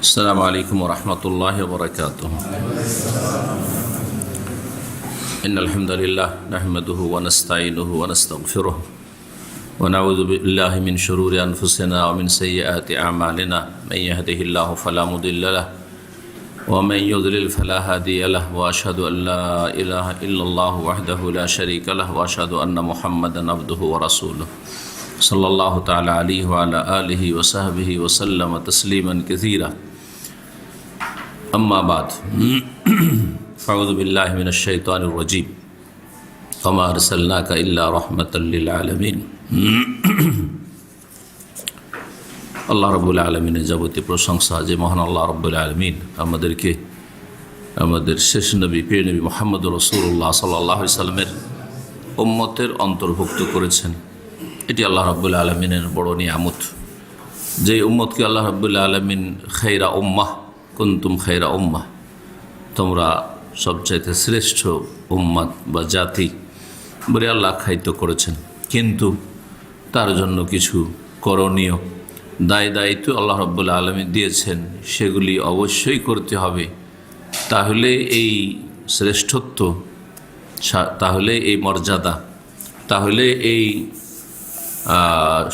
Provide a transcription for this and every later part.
السلام عليكم ورحمة الله وبركاته. إن الحمد لله نحمده ونستعينه ونستغفره ونعوذ بالله من شرور أنفسنا ومن سيئات أعمالنا. من يهده الله فلا مضل له ومن يضلل فلا هادي له وأشهد أن لا إله إلا الله وحده لا شريك له وأشهد أن محمدا عبده ورسوله صلى الله تعالى عليه وعلى آله وصحبه وسلم تسليما كثيرا. أما بعد فأعوذ بالله من الشيطان الرجيم وما أرسلناك إلا رحمة للعالمين. আল্লাহ রাব্বুল আলামিনের যাবতীয় প্রশংসা যে মহান আল্লাহ রাব্বুল আলামিন আমাদেরকে আমাদের শেষ নবী প্রিয় নবী মুহাম্মদুর রাসূলুল্লাহ সাল্লাল্লাহু আলাইহি সাল্লামের উম্মতের অন্তর্ভুক্ত করেছেন। এটি আল্লাহ রাব্বুল আলামিনের বড় নিয়ামত। যে উম্মতকে আল্লাহ রাব্বুল আলামিন খায়রা উম্মাহ কুনতুম খায়রা উম্মাহ, তোমরা সবচাইতে শ্রেষ্ঠ উম্মত বা জাতি বলে আল্লাহ আখ্যায়িত করেছেন। কিন্তু তার জন্য কিছু করণীয় দায়িত্ব আল্লাহ রাব্বুল আলামিন দিয়েছেন, সেগুলি অবশ্যই করতে হবে। তাহলে এই শ্রেষ্ঠত্ব, তাহলে এই মর্যাদা, তাহলে এই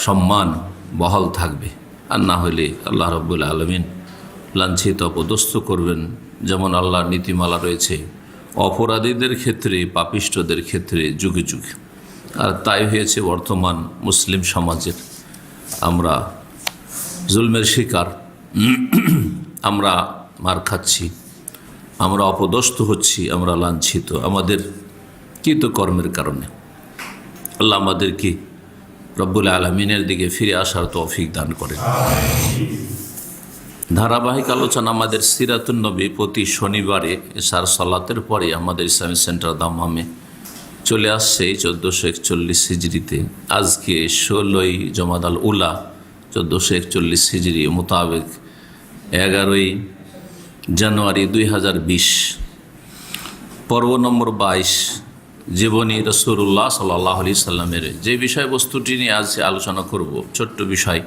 সম্মান বহাল থাকবে। আর না হলে আল্লাহ রাব্বুল আলামিন লাঞ্ছিত অপদস্থ করবেন। যেমন আল্লাহর নীতিমালা রয়েছে অপরাধীদের ক্ষেত্রে, পাপিষ্ঠদের ক্ষেত্রে যুগে যুগে। আর তাই হয়েছে বর্তমান মুসলিম সমাজের। আমরা জুলমের শিকার, আমরা মার খাচ্ছি, আমরা অপদস্থ হচ্ছি, আমরা লাঞ্ছিত আমাদের কৃতকর্মের কারণে। আল্লাহ আমাদেরকে রব্বুল আলামিনের দিকে ফিরে আসার তৌফিক দান করেন। ধারাবাহিক আলোচনা আমাদের সিরাতুন নবী প্রতি শনিবারে এশার সালাতের পরে আমাদের ইসলামিক সেন্টার দাম্মামে চলে আসছে 1441 হিজরিতে। আজকে 16ই জমাদাল উলা 1441 হিজরি মোতাবেক 11ই জানুয়ারি 2020, পর্ব নম্বর 22, জীবনী রাসূলুল্লাহ সাল্লাল্লাহু আলাইহি সাল্লামের। যে বিষয়বস্তুটি নিয়ে আজ আলোচনা করব, ছোট্ট বিষয়,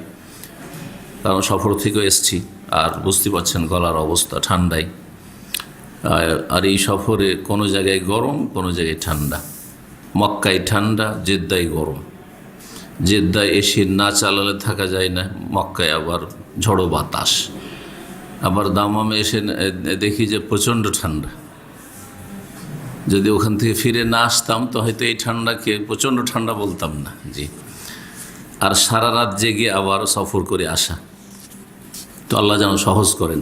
কারণ সফর থেকে এসছি আর বুঝতে পারছেন গলার অবস্থা ঠান্ডায়। আর এই সফরে কোনো জায়গায় গরম, কোনো জায়গায় ঠান্ডা। মক্কায় ঠান্ডা, জেদ্দায় গরম। জেদ্দায় এসি না চালালে থাকা যায় না, মক্কায় আবার ঝড়ো বাতাস। আবার দামামে এসে দেখি যে প্রচণ্ড ঠান্ডা। যদি ওখান থেকে ফিরে না আসতাম তো হয়তো এই ঠান্ডাকে প্রচণ্ড ঠান্ডা বলতাম না। জি, আর সারা রাত জেগে আবার সফর করে আসা, তো আল্লাহ যেন সহজ করেন।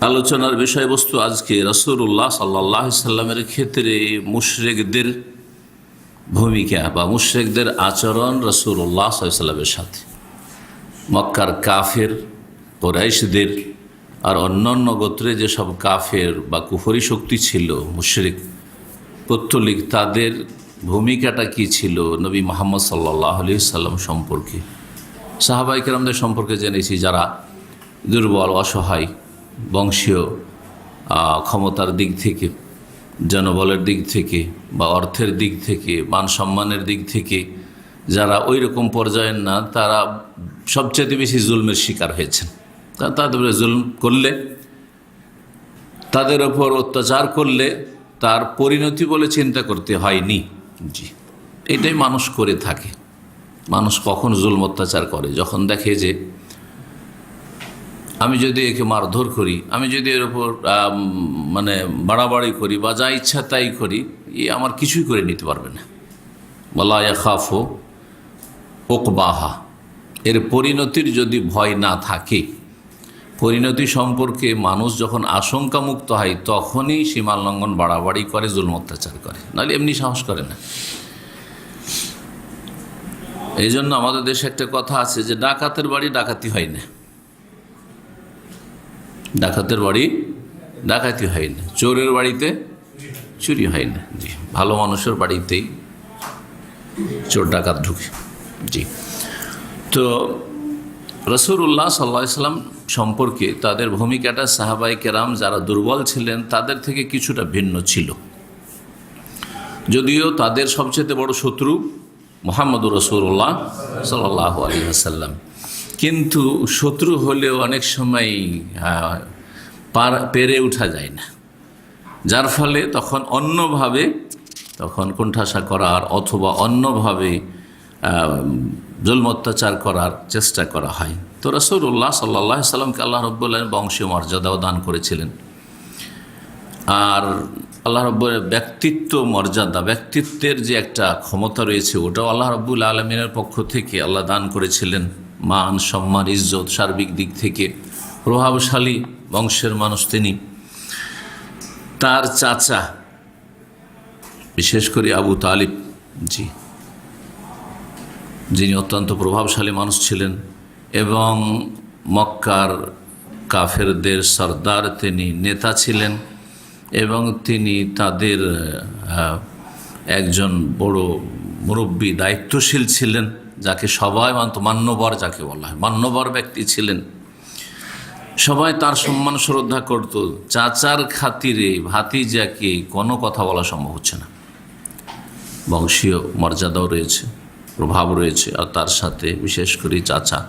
আলোচনার বিষয়বস্তু আজকে রাসূলুল্লাহ সাল্লাল্লাহু আলাইহি সাল্লামের ক্ষেত্রে মুশরিকদের ভূমিকা বা মুশরিকদের আচরণ রাসূলুল্লাহ সাল্লাল্লাহু আলাইহি সাল্লামের সাথে। মক্কার কাফের, কুরাইশদের আর অন্যান্য গোত্রে যেসব কাফের বা কুফরি শক্তি ছিল, মুশরিক পৌত্তলিক, তাদের ভূমিকাটা কি ছিল নবী মুহাম্মদ সাল্লাল্লাহু আলাইহি সাল্লাম সম্পর্কে। সাহাবায়ে কেরামদের সম্পর্কে জেনেছি যারা দুর্বল, অসহায়, বংশীয় ক্ষমতার দিক থেকে, জনবলের দিক থেকে বা অর্থের দিক থেকে, মান সম্মানের দিক থেকে যারা ওই রকম পর্যায়ের না, তারা সবচেয়ে বেশি জুলমের শিকার হয়েছেন। তাদের জুলম করলে, তাদের ওপর অত্যাচার করলে তার পরিণতি বলে চিন্তা করতে হয়নি। জি, এটাই মানুষ করে থাকে। মানুষ কখন জুলম অত্যাচার করে? যখন দেখে যে আমি যদি একে মারধর করি, আমি যদি এর ওপর বাড়াবাড়ি করি বা যা ইচ্ছা তাই করি, আমার কিছুই করে নিতে পারবে না। ওয়ালা ইয়াখাফু উকবাহা, এর পরিণতির যদি ভয় না থাকে, পরিণতি সম্পর্কে মানুষ যখন আশঙ্কা মুক্ত হয় তখনই সীমা লঙ্ঘন, বাড়াবাড়ি করে, জুলম অত্যাচার করে, নাহলে এমনি সাহস করে না। এই জন্য আমাদের দেশে একটা কথা আছে যে ডাকাতের বাড়ি ডাকাতি হয় না, ডাকাতের বাড়ি ডাকাতি হয় না, চোরের বাড়িতে চুরি হয় না। জি, ভালো মানুষের বাড়িতেই চোর ডাকাত ঢুকে। জি, তো রাসূলুল্লাহ সাল্লাল্লাহু আলাইহি সাল্লাম সম্পর্কে তাদের ভূমিকাটা সাহাবায়ে কেরাম যারা দুর্বল ছিলেন তাদের থেকে কিছুটা ভিন্ন ছিল। যদিও তাদের সবচেয়ে বড় শত্রু মুহাম্মদুর রাসূলুল্লাহ সাল্লাল্লাহু আলাইহি ওয়াসাল্লাম। কিন্তু শত্রু হলেও অনেক সময় পেরে ওঠা যায় না, যার ফলে তখন অন্যভাবে কোণঠাসা করার অথবা অন্যভাবে জুলম অত্যাচার করার চেষ্টা করা হয়। তো রাসূলুল্লাহ সাল্লাল্লাহু আলাইহি সাল্লামকে আল্লাহ রাব্বুল আলামিন বংশীয় মর্যাদাও দান করেছিলেন। আর আল্লাহ রাব্বুল ব্যক্তিত্ব মর্যাদা, ব্যক্তিত্বের যে একটা ক্ষমতা রয়েছে, ওটাও আল্লাহ রাব্বুল আলামিনের পক্ষ থেকে আল্লাহ দান করেছিলেন। মান, সম্মান, ইজ্জত সার্বিক দিক থেকে প্রভাবশালী বংশের মানুষ তিনি। তার চাচা বিশেষ করে আবু তালিব যিনি অত্যন্ত প্রভাবশালী মানুষ ছিলেন এবং মক্কার কাফেরদের সর্দার, তিনি নেতা ছিলেন এবং তিনি তাদের একজন বড় মুরব্বী, দায়িত্বশীল ছিলেন, যাকে সবাই মানত, মান্যবর যাকে বলা হয়, মান্যবর ব্যক্তি ছিলেন। সবাই তার সম্মান শ্রদ্ধা করত। চাচার খাতিরে ভাতিজাকে কোনো কথা বলা সম্ভব হচ্ছে না। বংশীয় মর্যাদাও রয়েছে, প্রভাব রয়েছে, আর তার সাথে বিশেষ করে চাচা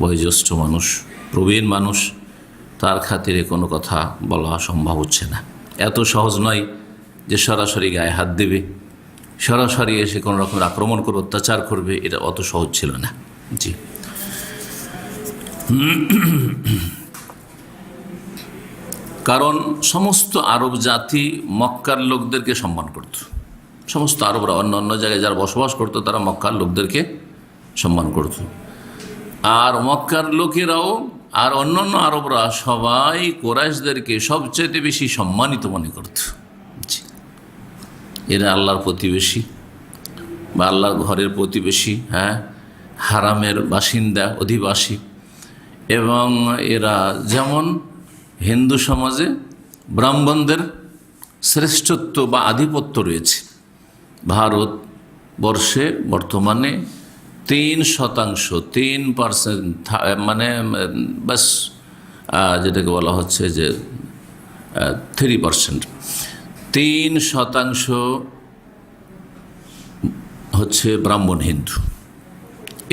বয়োজ্যেষ্ঠ মানুষ, প্রবীণ মানুষ, তার খাতিরে কোনো কথা বলা সম্ভব হচ্ছে না। এত সহজ নয় যে সরাসরি গায়ে হাত দেবে, সরাসরি এসে কোনো রকম আক্রমণ করে অত্যাচার করবে, এটা অত সহজ ছিল না। জি, কারণ সমস্ত আরব জাতি মক্কার লোকদেরকে সম্মান করত। সমস্ত আরবরা অন্য অন্য জায়গায় যারা বসবাস করতো তারা মক্কার লোকদেরকে সম্মান করত। আর মক্কার লোকেরাও আর অন্যান্য আরবরা সবাই কুরাইশদেরকে সবচেয়ে বেশি সম্মানিত মনে করত। এরা আল্লাহর প্রতিবেশী বা আল্লাহর ঘরের প্রতিবেশী, হারামের বাসিন্দা, অধিবাসী। এবং এরা যেমন হিন্দু সমাজে ব্রাহ্মণদের শ্রেষ্ঠত্ব বা আধিপত্য রয়েছে, ভারতবর্ষে বর্তমানে 3%, 3%, মানে বাস যেটাকে বলা হচ্ছে যে 3%, 3% হচ্ছে ব্রাহ্মণ হিন্দু।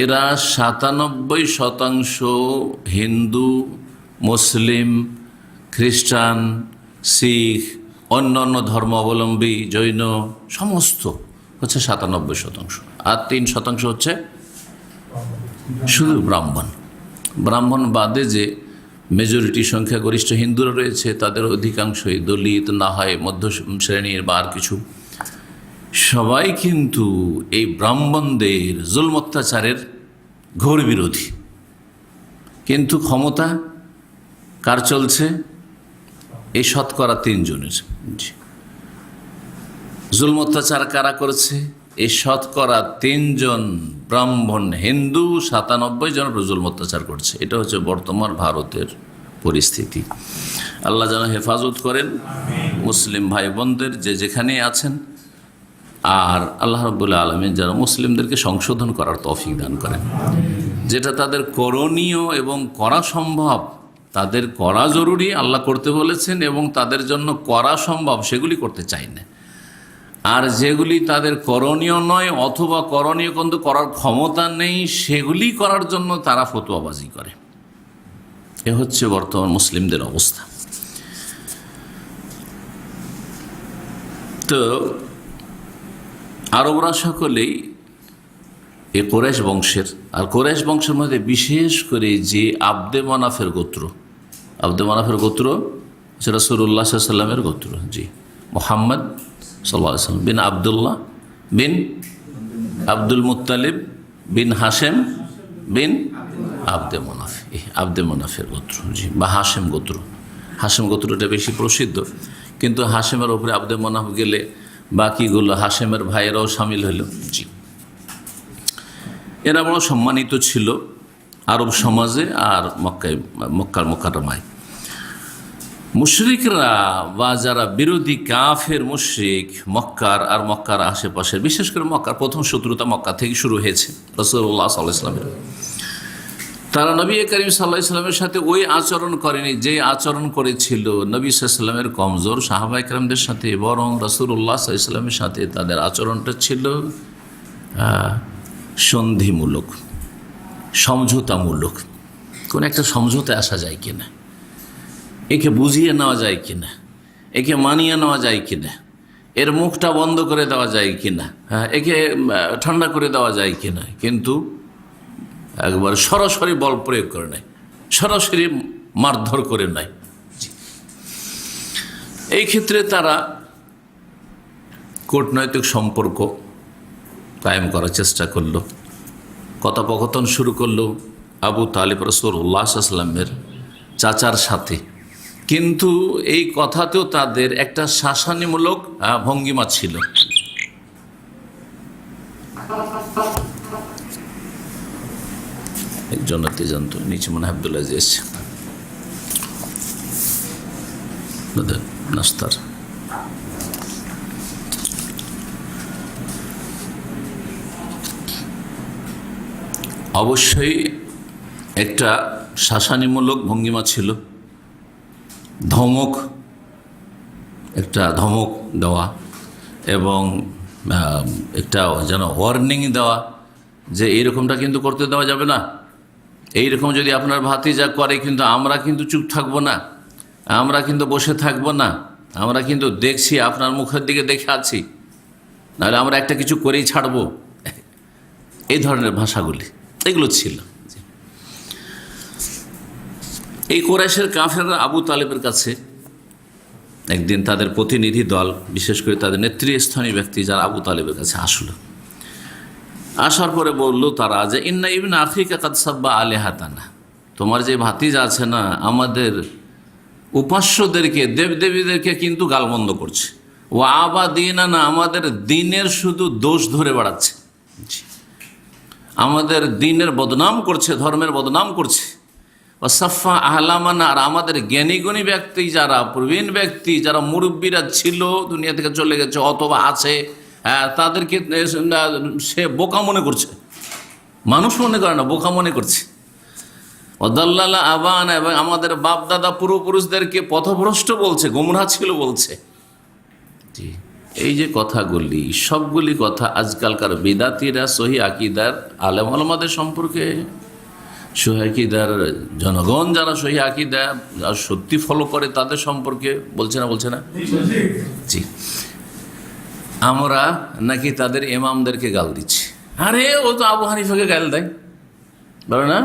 এরা 97% হিন্দু, মুসলিম, খ্রিস্টান, শিখ, অন্য অন্য ধর্মাবলম্বী, জৈন, সমস্ত হচ্ছে 97%। আর 3% হচ্ছে শুধু ব্রাহ্মণ। ব্রাহ্মণ বাদে যে মেজরিটি সংখ্যাগরিষ্ঠ হিন্দুরা রয়েছে, তাদের অধিকাংশই দলিত, না হয় মধ্য শ্রেণীর বা আর কিছু, সবাই কিন্তু এই ব্রাহ্মণদের জুলম অত্যাচারের ঘোর বিরোধী। কিন্তু ক্ষমতা কার চলছে? এই শতকরা 3 জনের। জুলম অত্যাচার কারা করছে? এই শতকরা 3 জন ব্রাহ্মণ হিন্দু 97 জনের জুলম অত্যাচার করছে। এটা হচ্ছে বর্তমান ভারতের পরিস্থিতি। আল্লাহ যেন হেফাজত করেন মুসলিম ভাই বোনদের যে যেখানে আছেন, আর আল্লাহ রাব্বুল আলামিন যেন মুসলিমদেরকে সংশোধন করার তৌফিক দান করেন। যেটা তাদের করণীয় এবং করা সম্ভব, তাদের করা জরুরি, আল্লাহ করতে বলেছেন, এবং তাদের জন্য করা সম্ভব, সেগুলি করতে চাই না। আর যেগুলি তাদের করণীয় নয় অথবা করণীয় কিন্তু করার ক্ষমতা নেই, সেগুলি করার জন্য তারা ফতোয়াবাজি করে। এ হচ্ছে বর্তমান মুসলিমদের অবস্থা। তো আরবরা সকলেই এ কুরাইশ বংশের, আর কুরাইশ বংশের মধ্যে বিশেষ করে যে আব্দে মানাফের গোত্র, আব্দে মানাফের গোত্র হচ্ছে রাসূলুল্লাহ সাল্লাল্লাহু আলাইহি ওয়াসাল্লামের গোত্র। জি, মুহাম্মদ সাল্লাল্লাহু আলাইহি ওয়াসাল্লাম বিন আবদুল্লাহ বিন আব্দুল মুত্তালিব বিন হাশেম বিন আব্দে মানাফ, আব্দে মানাফের গোত্র। জি, বা হাশেম গোত্র। হাশেম গোত্রটা বেশি প্রসিদ্ধ, কিন্তু হাশেমের ওপরে আব্দে মানাফ গেলে বাকিগুলো হাশেমের ভাইয়েরাও সামিল হইল। জি, এরা বড় সম্মানিত ছিল আরব সমাজে আর মক্কার মোকাররমায়। মুশরিকরা বা যারা বিরোধী কাফের মুশরিক মক্কার আর মক্কার আশেপাশের, বিশেষ করে মক্কার প্রথম শত্রুতা মক্কা থেকে শুরু হয়েছে রাসূলুল্লাহ সাল্লাল্লাহু আলাইহি ওয়াসাল্লামের। তারা নবী করিম সাল্লাল্লাহু আলাইহি ওয়াসাল্লামের সাথে ওই আচরণ করেনি যে আচরণ করেছিল নবী সাল্লাল্লাহু আলাইহি ওয়াসাল্লামের কমজোর সাহাবায়ে কেরামদের সাথে, বরং রাসূলুল্লাহ সাল্লাল্লাহু আলাইহি ওয়াসাল্লামের সাথে তাদের আচরণটা ছিল সন্ধিমূলক। সমঝোতামূলক, কোন একটা সমঝোতায় আসা যায় কিনা, একে বুঝিয়ে নেওয়া যায় কিনা, একে মানিয়ে নেওয়া যায় কিনা, এর মুখটা বন্ধ করে দেওয়া যায় কিনা, হ্যাঁ, একে ঠান্ডা করে দেওয়া যায় কিনা, কিন্তু একবার সরাসরি বল প্রয়োগ করে নেয়, সরাসরি মারধর করে নেয়। এই ক্ষেত্রে তারা কূটনৈতিক সম্পর্ক কায়েম করার চেষ্টা করল, কথোপকথন শুরু করলো আবু তালিব রাসূলুল্লাহ সাল্লাল্লাহু আলাইহি ওয়াসাল্লামের চাচার সাথে, কিন্তু এই কথাতেও তাদের একটা শাসানিমূলক ভঙ্গিমা ছিল। একজন জানতো নিচে মনে হয় আব্দুল্লাহ এসছে নাস্তার। অবশ্যই একটা শাসানিমূলক ভঙ্গিমা ছিল, ধমক, একটা ধমক দেওয়া এবং একটা যেন ওয়ার্নিং দেওয়া যে এইরকমটা কিন্তু করতে দেওয়া যাবে না, এইরকম যদি আপনার ভাতিজা করে কিন্তু আমরা কিন্তু চুপ থাকবো না, আমরা কিন্তু বসে থাকবো না, আমরা কিন্তু দেখছি, আপনার মুখের দিকে দেখে আছি, নাহলে আমরা একটা কিছু করেই ছাড়বো, এই ধরনের ভাষাগুলি এগুলো ছিল। এই কুরাইশের কাফেররা আবু তালেবের কাছে একদিন তাদের প্রতিনিধি দল, বিশেষ করে তাদের নেতৃস্থানীয় ব্যক্তি যারা আবু তালেবের কাছে আসলো, আসার পরে বলল তারা যে ইন্না ইবনা আখিকা কাদ সাব্বা আলিহাতানা, তোমার যে ভাতিজা আছে না আমাদের উপাস্যদেরকে, দেবদেবীদেরকে কিন্তু গালমন্দ করছে, ও আবা দিনানা, আমাদের দিনের শুধু দোষ ধরে বেড়াচ্ছে, আমাদের দিনের বদনাম করছে, ধর্মের বদনাম করছে, ও সাফা আহলামানা, আর আমাদের জ্ঞানীগুণী ব্যক্তি যারা, প্রবীণ ব্যক্তি যারা মুরব্বীরা ছিল, দুনিয়া থেকে চলে গেছে অথবা আছে, তাদেরকে সে বোকা মনে করছে, মানুষ মনে করে না, বোকা মনে করছে। ওদাল্লালা আবান, এবং আমাদের বাপ দাদা পূর্বপুরুষদেরকে পথভ্রষ্ট বলছে, গোমরাহ ছিল বলছে। এই যে কথাগুলি, সবগুলি কথা আজকালকার বিদাতিরা সহি আকিদার আলেম ওলামাদের সম্পর্কে, সহি আকিদার জনগণ যারা সহি আকিদা সত্যি ফলো করে তাদের সম্পর্কে বলছে না, বলছে না? জি, আমরা নাকি তাদের ইমামদেরকে গাল দিচ্ছি, আরে ও তো আবু হানিফাকে গাল দেয়, বলে না?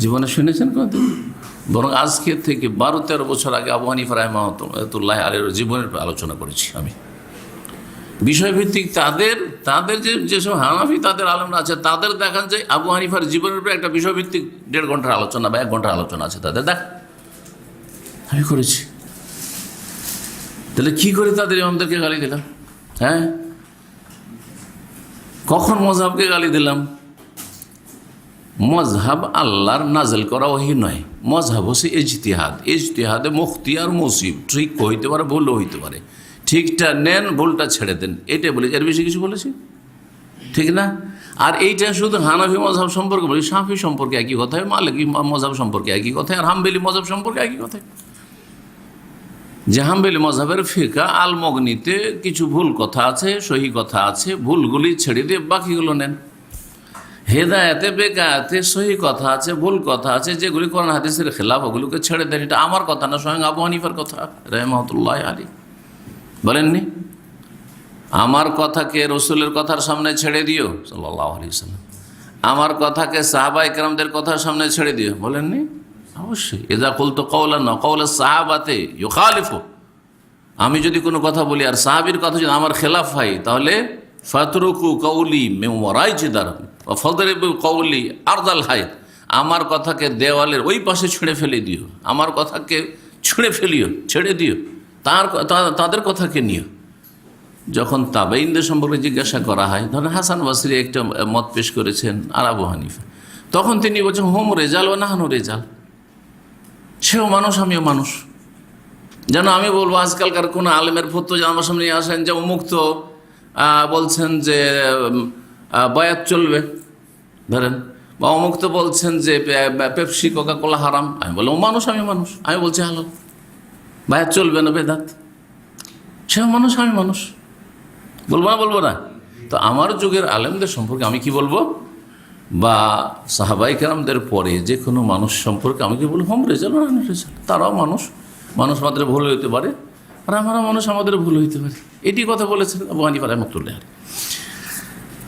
জীবনে শুনেছেন কত? বরং আজকে থেকে 12-13 বছর আগে আবু হানিফা রাহমাতুল্লাহ আলাইহির জীবনের আলোচনা করেছি আমি, বিষয়ভিত্তিক তাদের যেসব হানাফি তাদের আলেমরা আছে, তাদের দেখান যে আবু হানিফার জীবনের উপরে একটা বিষয়ভিত্তিক 1.5 ঘন্টার আলোচনা বা 1 ঘন্টার আলোচনা আছে তাদের, দেখ আমি করেছি। তাহলে কি করে তাদের ইমামদেরকে গালি দিলাম? হ্যাঁ, কখন মযহাবকে গালি দিলাম? মযহাব আল্লাহর নাজেল করা ওহী নয়, মযহাব হচ্ছে ইজতিহাদ, ইজতিহাদে মুখতিয়ার মুসিব, ঠিক হইতে পারে ভুলও হইতে পারে, ঠিকটা নেন ভুলটা ছেড়ে দেন, এটাই বলেছি, এর বেশি কিছু বলেছি? ঠিক না? আর এইটা শুধু হানাফি মযহাব সম্পর্কে বলি, শাফি সম্পর্কে একই কথায়, মালিকি মযহাব সম্পর্কে একই কথায়, আর হাম্বলি মযহাব সম্পর্কে একই কথায়। যে হাম্বলি মযহাবের ফিকহ আল মুগনিতে কিছু ভুল কথা আছে, সহি কথা আছে, ভুলগুলি ছেড়ে দিয়ে বাকিগুলো নেন। হেদায়েতে বেকায়াতে সহি কথা আছে, ভুল কথা আছে, যেগুলি কোরআন হাদিসের খেলাফ, ওগুলোকে ছেড়ে দেন। এটা আমার কথা না, স্বয়ং আবু হানিফার কথা রাহমাতুল্লাহ আলাইহি বলেননি, আমার কথাকে রসুলের কথার সামনে ছেড়ে দিও সাল্লাল্লাহু আলাইহি ওয়াসাল্লাম, আমার কথাকে সাহাবায়ে কেরামদের কথার সামনে ছেড়ে দিও, বলেননি? অবশ্যই। ইযা কুলতু কওলান কওলা সাহাবাতে ইউখালিফু, আমি যদি কোনো কথা বলি আর সাহাবীর কথা যদি আমার খেলাফ হয়, তাহলে ফাতরুকু কওলি মিন ওয়ারাই জিদার ওয়া ফাদরিবু কওলি আরদাল হায়, আমার কথাকে দেওয়ালের ওই পাশে ছেড়ে ফেলে দিও, আমার কথাকে ছুঁড়ে ফেলিও, ছেড়ে দিও, তাদের কথাকে নিও। যখন তাবেঈনদের সম্পর্কে জিজ্ঞাসা করা হয়, ধরেন হাসান বসরি একটা মত পেশ করেছেন আর আবু হানিফা, তখন তিনি বলছেন হোম রেজাল ও নাহানু রেজাল, সেও মানুষ আমিও মানুষ। যেন আমি বলবো আজকালকার কোনো আলেমের ফতোয়া যেন আমার সামনে আসেন যে মুক্ত বলছেন যে বায়াত চলবে, ধরেন, বা অমুক্ত বলছেন যে পেপসি কোকা কোলা হারাম, আমি বললাম মানুষ আমি মানুষ, আমি বলছি হালাল, বায়াত চলবে না বেদাত, সেও মানুষ আমি মানুষ, বলবো না? বলবো না? তো আমার যুগের আলেমদের সম্পর্কে আমি কি বলবো? বা সাহাবাই কেরামদের পরে যে কোনো মানুষ সম্পর্কে আমাকে বলি হোম রেজাল্ট না রেজাল্ট, তারাও মানুষ, মানুষ মাত্র ভুল হইতে পারে, আর আমরা মানুষ, আমাদের ভুল হইতে পারে। এটি কথা বলেছেন আবু হানিফা রাহমাতুল্লাহ।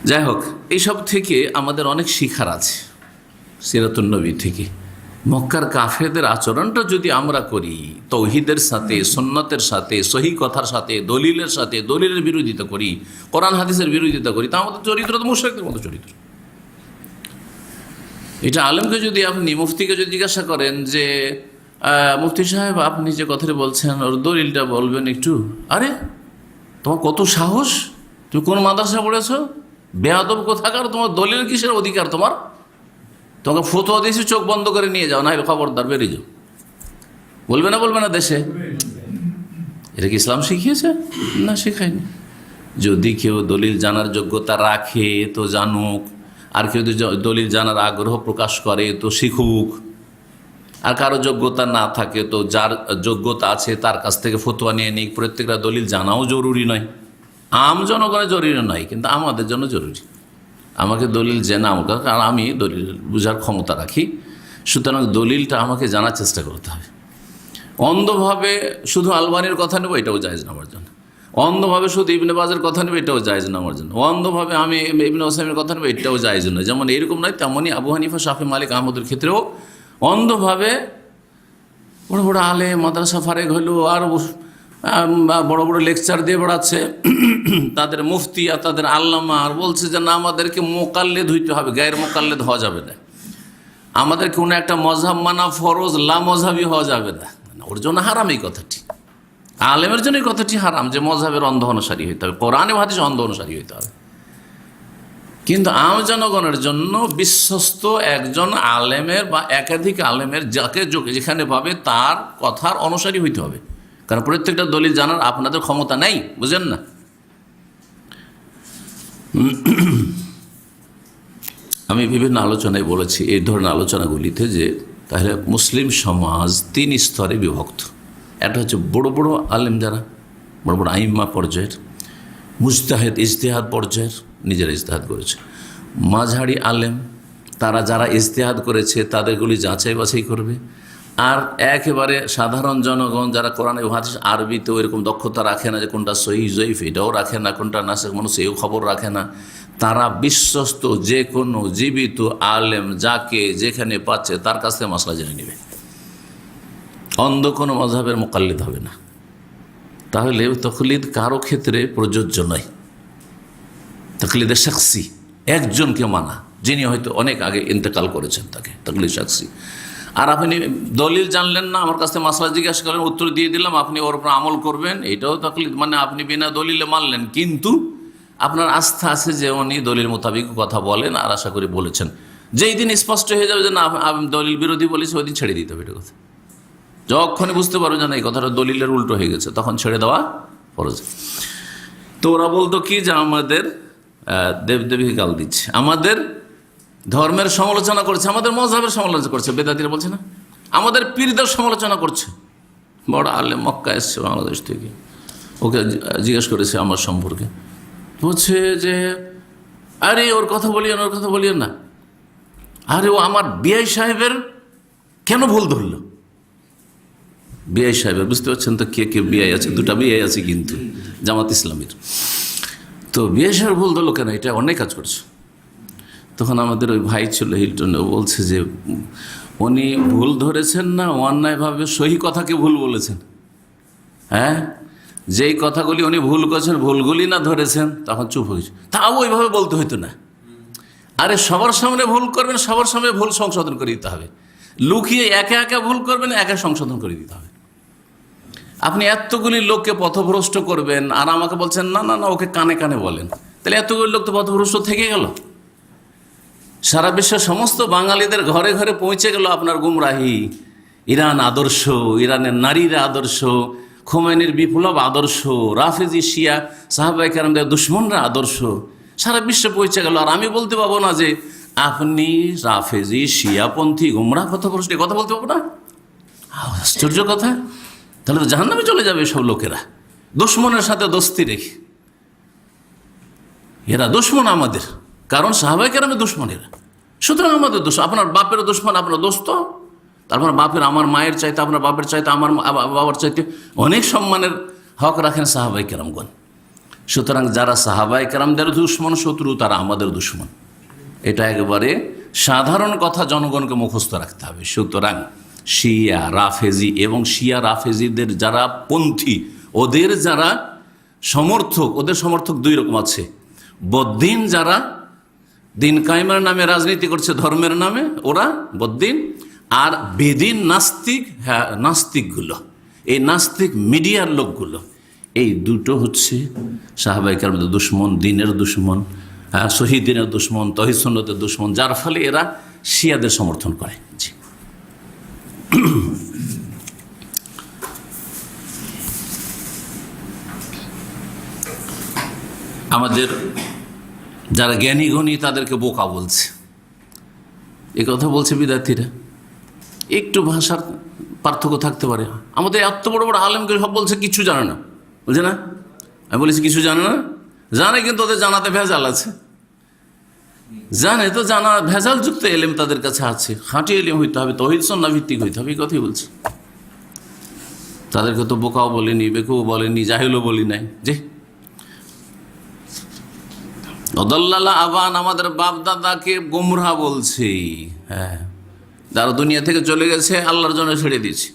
যাই হোক, এইসব থেকে আমাদের অনেক শিখার আছে সিরাতুন নবী থেকে। মক্কার কাফেরদের আচরণটা যদি আমরা করি তৌহিদের সাথে, সুন্নতের সাথে, সহি কথার সাথে, দলিলের সাথে, দলিলের বিরোধিতা করি, কোরআন হাদিসের বিরোধিতা করি, তা আমাদের চরিত্র তো মুশরিকদের মতো চরিত্র। এটা আলেমকে যদি আপনি, মুফতিকে যদি জিজ্ঞাসা করেন যে মুফতি সাহেব আপনি যে কথাটা বলছেন ওর দলিলটা বলবেন একটু, আরে তোমার কত সাহস, তুমি কোন মাদ্রাসা পড়েছ, বেয়াদব কোথাকার, তোমার দলিল কিসের অধিকার তোমার, তোমাকে ফতোয়া দিয়েছি চোখ বন্ধ করে নিয়ে যাও, না খবরদার বেরিয়ে যাও। বলবে না দেশে? এটা কি ইসলাম শিখিয়েছে? না, শেখায়নি। যদি কেউ দলিল জানার যোগ্যতা রাখে তো জানুক, আর কেউ যদি দলিল জানার আগ্রহ প্রকাশ করে তো শিখুক, আর কারো যোগ্যতা না থাকে তো যার যোগ্যতা আছে তার কাছ থেকে ফতোয়া নিয়ে নিক। প্রত্যেকটা দলিল জানাও জরুরি নয়, আম জনগণের জরুরি নয়, কিন্তু আমাদের জন্য জরুরি। আমাকে দলিল জানা আমার, কারণ আমি দলিল বোঝার ক্ষমতা রাখি, সুতরাং দলিলটা আমাকে জানার চেষ্টা করতে হবে। অন্ধভাবে শুধু আলবানির কথা নেব, এটাও জায়েজ না আমার জন্য। অন্ধভাবে শুধু ইবনে বাজের কথা নেবে, এটাও জায়েজ না আমার জন্য। অন্ধভাবে আমি ইবনে ওসাইমের কথা নেবে, এটাও জায়েজ নয়। যেমন এরকম নয়, তেমনই আবু হানিফা, শাফি, মালিক, আহমদের ক্ষেত্রেও অন্ধভাবে বড় বড় আলে মাদ্রাসা ফারেক হইল আর বড় বড় লেকচার দিয়ে বেড়াচ্ছে, তাদের মুফতি আর তাদের আল্লামা, আর বলছে যে না আমাদেরকে মোকাল্লেদ হইতে হবে, গায়ের মোকাল্লেদ হওয়া যাবে না, আমাদের কোনো একটা মজহাব মানা ফরজ, লা মজহাবি হওয়া যাবে না। ওর জন্য হারাম এই কথাটি, আলেমের জন্য এই কথাটি হারাম যে মজহাবের অন্ধ অনুসারী হইতে হবে, কোরআনে হাদিসে অন্ধ অনুসারী হইতে হবে। কিন্তু আম জনগণের জন্য বিশ্বস্ত একজন আলেমের বা একাধিক আলেমের যাকে যেখানে পাবে তার কথার অনুসারী হইতে হবে, কারণ প্রত্যেকটা দলিল জানার আপনাদের ক্ষমতা নেই, বুঝেন না। আমি বিভিন্ন আলোচনায় বলেছি এই ধরনের আলোচনাগুলিতে যে তাহলে মুসলিম সমাজ 3 স্তরে বিভক্ত। একটা হচ্ছে বড় বড় আলেম, যারা বড় বড় আইম্মা পর্যায়ের, মুজতাহেদ ইজতিহাদ পর্যায়ের, নিজেরা ইজতিহাদ করেছে। মাঝারি আলেম, তারা যারা ইজতিহাদ করেছে তাদেরগুলি যাচাই বাছাই করবে। আর একেবারে সাধারণ জনগণ যারা কোরআন হাদিস আরবিতেও এরকম দক্ষতা রাখে না, যে কোনটা সহিহ জয়ীফ এটাও রাখে না, কোনটা নাসেখ মানুষ এও খবর রাখে না, তারা বিশ্বস্ত যে কোনো জীবিত আলেম যাকে যেখানে পাচ্ছে তার কাছ থেকে মাসলা জেনে নেবে, অন্ধ কোনো মযহাবের মুকাল্লিদ হবে না। তাহলে তকলিদ কারো ক্ষেত্রে প্রযোজ্য নয়, তকলিদে শাখসি, একজনকে মানা যিনি হয়তো অনেক আগে ইন্তেকাল করেছেন তাকে তকলিদ শাখসি। আর আপনি দলিল জানলেন না, আমার কাছ থেকে মাসলা জিজ্ঞাসা করেন, উত্তর দিয়ে দিলাম, আপনি ওর উপর আমল করবেন, এটাও তকলিদ। মানে আপনি বিনা দলিলে মানলেন, কিন্তু আপনার আস্থা আছে যে উনি দলিল মোতাবিক কথা বলেন, আর আশা করি বলেছেন। যেই দিন স্পষ্ট হয়ে যাবে যে না আমি দলিল বিরোধী বলেছি, ওই দিন ছেড়ে দিতে হবে এটা কথা। যখনই বুঝতে পারবে যে না এই কথাটা দলিলের উল্টো হয়ে গেছে, তখন ছেড়ে দেওয়া ফরজ। তো ওরা বলতো কি যে আমাদের দেবদেবীকে গাল দিচ্ছে, আমাদের ধর্মের সমালোচনা করছে, আমাদের মযহাবের সমালোচনা করছে, বেদাতিরা বলছে না, আমাদের পীরদের সমালোচনা করছে। বড় আলেম মক্কা এসছে বাংলাদেশ থেকে, ওকে জিজ্ঞেস করেছে আমার সম্পর্কে, বলছে যে আরে ওর কথা বলিয়েন, ওর কথা বলিয়েন না, আরে ও আমার বিআই সাহেবের কেন ভুল ধরল। বিআই সাহেবের, বুঝতে পারছেন তো কে কে বিআই আছে, 2টা বিআই আছে কিন্তু জামাত ইসলামের। তো বিআই সাহেব ভুল ধরলো কেন, এটা অনেক কাজ করছে। তখন আমাদের ওই ভাই ছিল হিলটনে, ও বলছে যে উনি ভুল ধরেছেন না, অন্যায়ভাবে সহি কথাকে ভুল বলেছেন। হ্যাঁ, যেই কথাগুলি উনি ভুল করেছেন, ভুলগুলি না ধরেছেন, তখন চুপ হয়েছে। তাও ওইভাবে বলতে হইতো না। আরে সবার সামনে ভুল করবেন, সবার সামনে ভুল সংশোধন করে দিতে হবে। লুকিয়ে একা একা ভুল করবেন, একা সংশোধন করে দিতে হবে। আপনি এতগুলি লোককে পথভ্রষ্ট করবেন আর আমাকে বলছেন না না না ওকে কানে কানে বলেন, তাহলে এতগুলি লোক তো পথভ্রষ্ট থেকে গেল। সারা বিশ্বের সমস্ত বাঙালিদের ঘরে ঘরে পৌঁছে গেল আপনার গুমরাহি, ইরান আদর্শ, ইরানের নারীরা আদর্শ, খোমেনির বিপ্লব আদর্শ, রাফেজি শিয়া সাহাবায়ে কেরামদের দুশ্মনরা আদর্শ, সারা বিশ্বে পৌঁছে গেল। আর আমি বলতে পারবো না যে আপনি রাফেজি শিয়াপন্থী গুমরাহ পথভ্রষ্ট, কথা বলতে পারবো না? আশ্চর্য কথা। তাহলে তো জাহান্নামে চলে যাবে সব লোকেরা, দুশ্মনের সাথে দোস্তি রেখে। এরা দুশ্মন আমাদের, কারণ সাহাবায়ে কেরামের দুশ্মন এরা। সুতরাং আমাদের দোষ, আপনার বাপের দুশমন আপনার দোস্ত, তারপর বাপের, আমার মায়ের চাইতে আপনার বাপের চাইতে আমার বাবার চাইতে অনেক সম্মানের হক রাখেন সাহাবাই কেরামগণ। সুতরাং যারা সাহাবাই কেরামদের দুশমন, শত্রু, তারা আমাদের দুশমন। এটা একেবারে সাধারণ কথা, জনগণকে মুখস্থ রাখতে হবে। সুতরাং শিয়া রাফেজি এবং শিয়া রাফেজিদের যারা পন্থী, ওদের যারা সমর্থক, ওদের সমর্থক দুই রকম আছে। বদ্দিন, যারা দিন কায়েমের নামে রাজনীতি করছে ধর্মের নামে, ওরা বদ্দিন। আর বেদিন নাস্তিক, হ্যাঁ নাস্তিকগুলো, এই নাস্তিক মিডিয়ার লোকগুলো, এই দুটো হচ্ছে সাহাবায়ে কেরামদের দুশমন, দিনের দুশমন, শহীদিনের দুশমন, তৌহিদ সুন্নতের দুশমন, যার ফলে এরা শিয়াদের সমর্থন করে। জি, আমাদের যারা জ্ঞানী গুণী তাদেরকে বোকা বলছে, এ কথা বলছে বিদ্যার্থীরা। একটু ভাষার পার্থক্য থাকতে পারে। আমাদের এত বড় বড় আলেমকে সব বলছে কিছু জানে না, বুঝে না? আমি বলেছি কিছু জানে না, জানে, কিন্তু ওদের জানাতে ভেজাল আছে। জানে তো, জানা ভেজাল যুক্ত এলেম তাদের কাছে আছে। খাঁটি এলেম হইতে হবে, তৌহিদ সুন্নাহ ভিত্তিক হইতে হবে, এই কথাই বলছে। তাদেরকে তো বোকাও বলেনি, বেকুও বলেনি, জাহিলও বলি নাই। যে অদল্লাল্লাহ আবান, আমাদের বাপ দাদাকে গোমরাহ বলছে। হ্যাঁ, যারা দুনিয়া থেকে চলে গেছে আল্লাহর জন্য ছেড়ে দিয়েছে।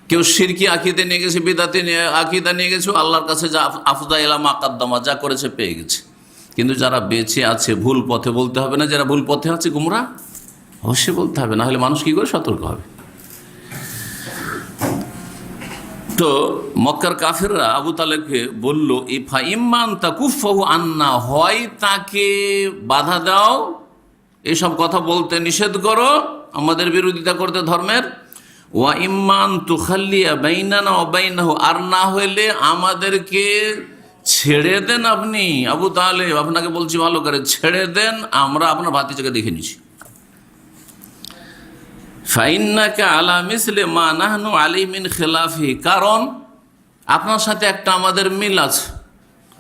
কেউ শিরকি আকিদে নিয়ে গেছে, বিদাতি আকিদা নিয়ে গেছে, আল্লাহর কাছে যা আফদা ইলা মা কাদ্দামা, যা করেছে পেয়ে গেছে। কিন্তু যারা বেঁচে আছে ভুল পথে, বলতে হবে না যারা ভুল পথে আছে গোমরাহ? অবশ্যই বলতে হবে, না হলে মানুষ কি করে সতর্ক হবে? তো মক্কার কাফেররা আবু তালেবকে বলল, ইফা ইম্মান তাকুফাহু আন্না, হয় তাকে বাধা দাও, এসব কথা বলতে নিষেধ করো, আমাদের বিরোধিতা করতে ধর্মের। ওয়া ইম্মান তুখাল্লিয়া বাইনানা ওয়া বাইনাহু, আর না হইলে আমাদেরকে ছেড়ে দেন আপনি। আবু তালেব, আপনাকে বলছি ভালো করে ছেড়ে দেন, আমরা আপনার ভাতিজাকে দেখে নিছি। ফাইন্নাকা আলা মিসলি মা নাহনু আলাইহি মিন খিলাফি, কারণ আপনার সাথে একটা আমাদের মিল আছে।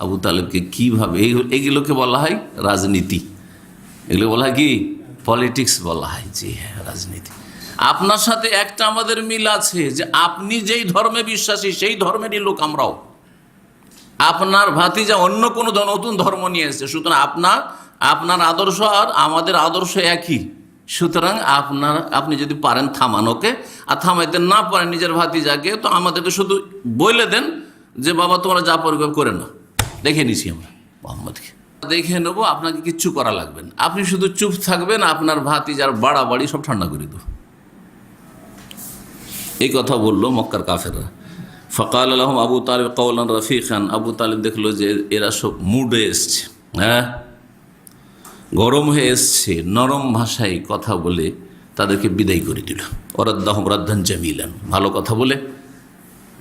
আবু তালেবকে কিভাবে, এইগুলোকে বলা হয় রাজনীতি, এগুলো বলা হয় কি পলিটিক্স বলা হয়। জি হ্যাঁ, রাজনীতি। আপনার সাথে একটা আমাদের মিল আছে, যে আপনি যেই ধর্মে বিশ্বাসী সেই ধর্মেরই লোক আমরাও। আপনার ভাতিজা অন্য কোনো নতুন ধর্ম নিয়ে এসেছে, সুতরাং আপনার আদর্শ আর আমাদের আদর্শ একই। সুতরাং আপনি যদি পারেন থামানোকে, আর থামাইতে না পারেন নিজের ভাতিজাকে, তো আমাদেরকে শুধু বলে দেন যে বাবা তোমরা যা পারবে করে না, দেখে নিছি আমরা মোহাম্মদকে, দেখে নেবো, আপনাকে কিচ্ছু করা লাগবে না, আপনি শুধু চুপ থাকবেন, আপনার ভাতিজার বাড়াবাড়ি সব ঠান্ডা করে দেব। এই কথা বললো মক্কার কাফেররা। ফকাল আলহম আবু তালেব কওলান রফিকান, আবু তালেব দেখলো যে এরা সব মুডে এসছে, হ্যাঁ গরম হয়ে এসছে, নরম ভাষায় কথা বলে তাদেরকে বিদায় করে দিল। ওরাদ্দাহম রাদ্দান জামিলান, ভালো কথা বলে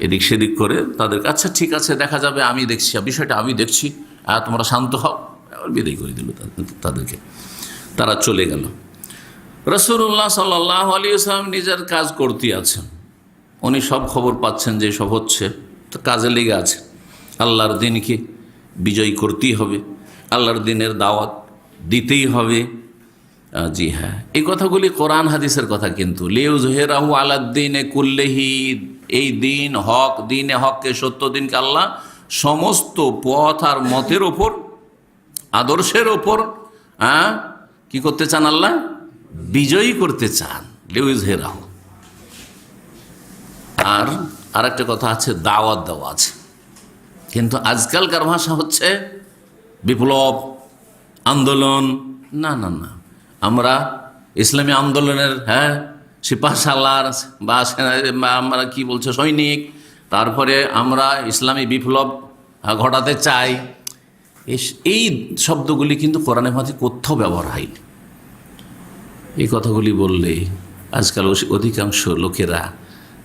এদিক সেদিক করে তাদেরকে, আচ্ছা ঠিক আছে দেখা যাবে, আমি দেখছি বিষয়টা, আমি দেখছি, তোমরা শান্ত হও, বিদায় করে দিল তাদেরকে। তারা চলে গেল। রাসূলুল্লাহ সাল্লাল্লাহু আলাইহি ওয়াসাল্লাম নিজের কাজ করতে আছেন, উনি সব খবর পাচ্ছেন যে সব হচ্ছে, তো কাজে লেগে আছে। আল্লাহর দিনকে বিজয়ী করতেই হবে, আল্লাহর দিনের দাওয়াত দিতেই হবে। জি হ্যাঁ, এই কথাগুলি কোরআন হাদিসের কথা, কিন্তু লিউযহিরাহু আলাদ-দীনে কুল্লিহি, এই দিন হক, দিনে হককে, সত্য দিনকে আল্লাহ সমস্ত পথ আর মতের ওপর, আদর্শের ওপর কি করতে চান? আল্লাহ বিজয়ী করতে চান, লিউযহিরাহু। আর একটা কথা আছে, দাওয়াত দেওয়া আছে, কিন্তু আজকালকার ভাষা হচ্ছে বিপ্লব, আন্দোলন। না না না, আমরা ইসলামী আন্দোলনের সিপাহসালার বা আমরা কি বলছে সৈনিক, তারপরে আমরা ইসলামী বিপ্লব ঘটাতে চাই, এই শব্দগুলি কিন্তু কোরআনের মাঝে কোথাও ব্যবহার হয়নি। এই কথাগুলি বললে আজকাল অধিকাংশ লোকেরা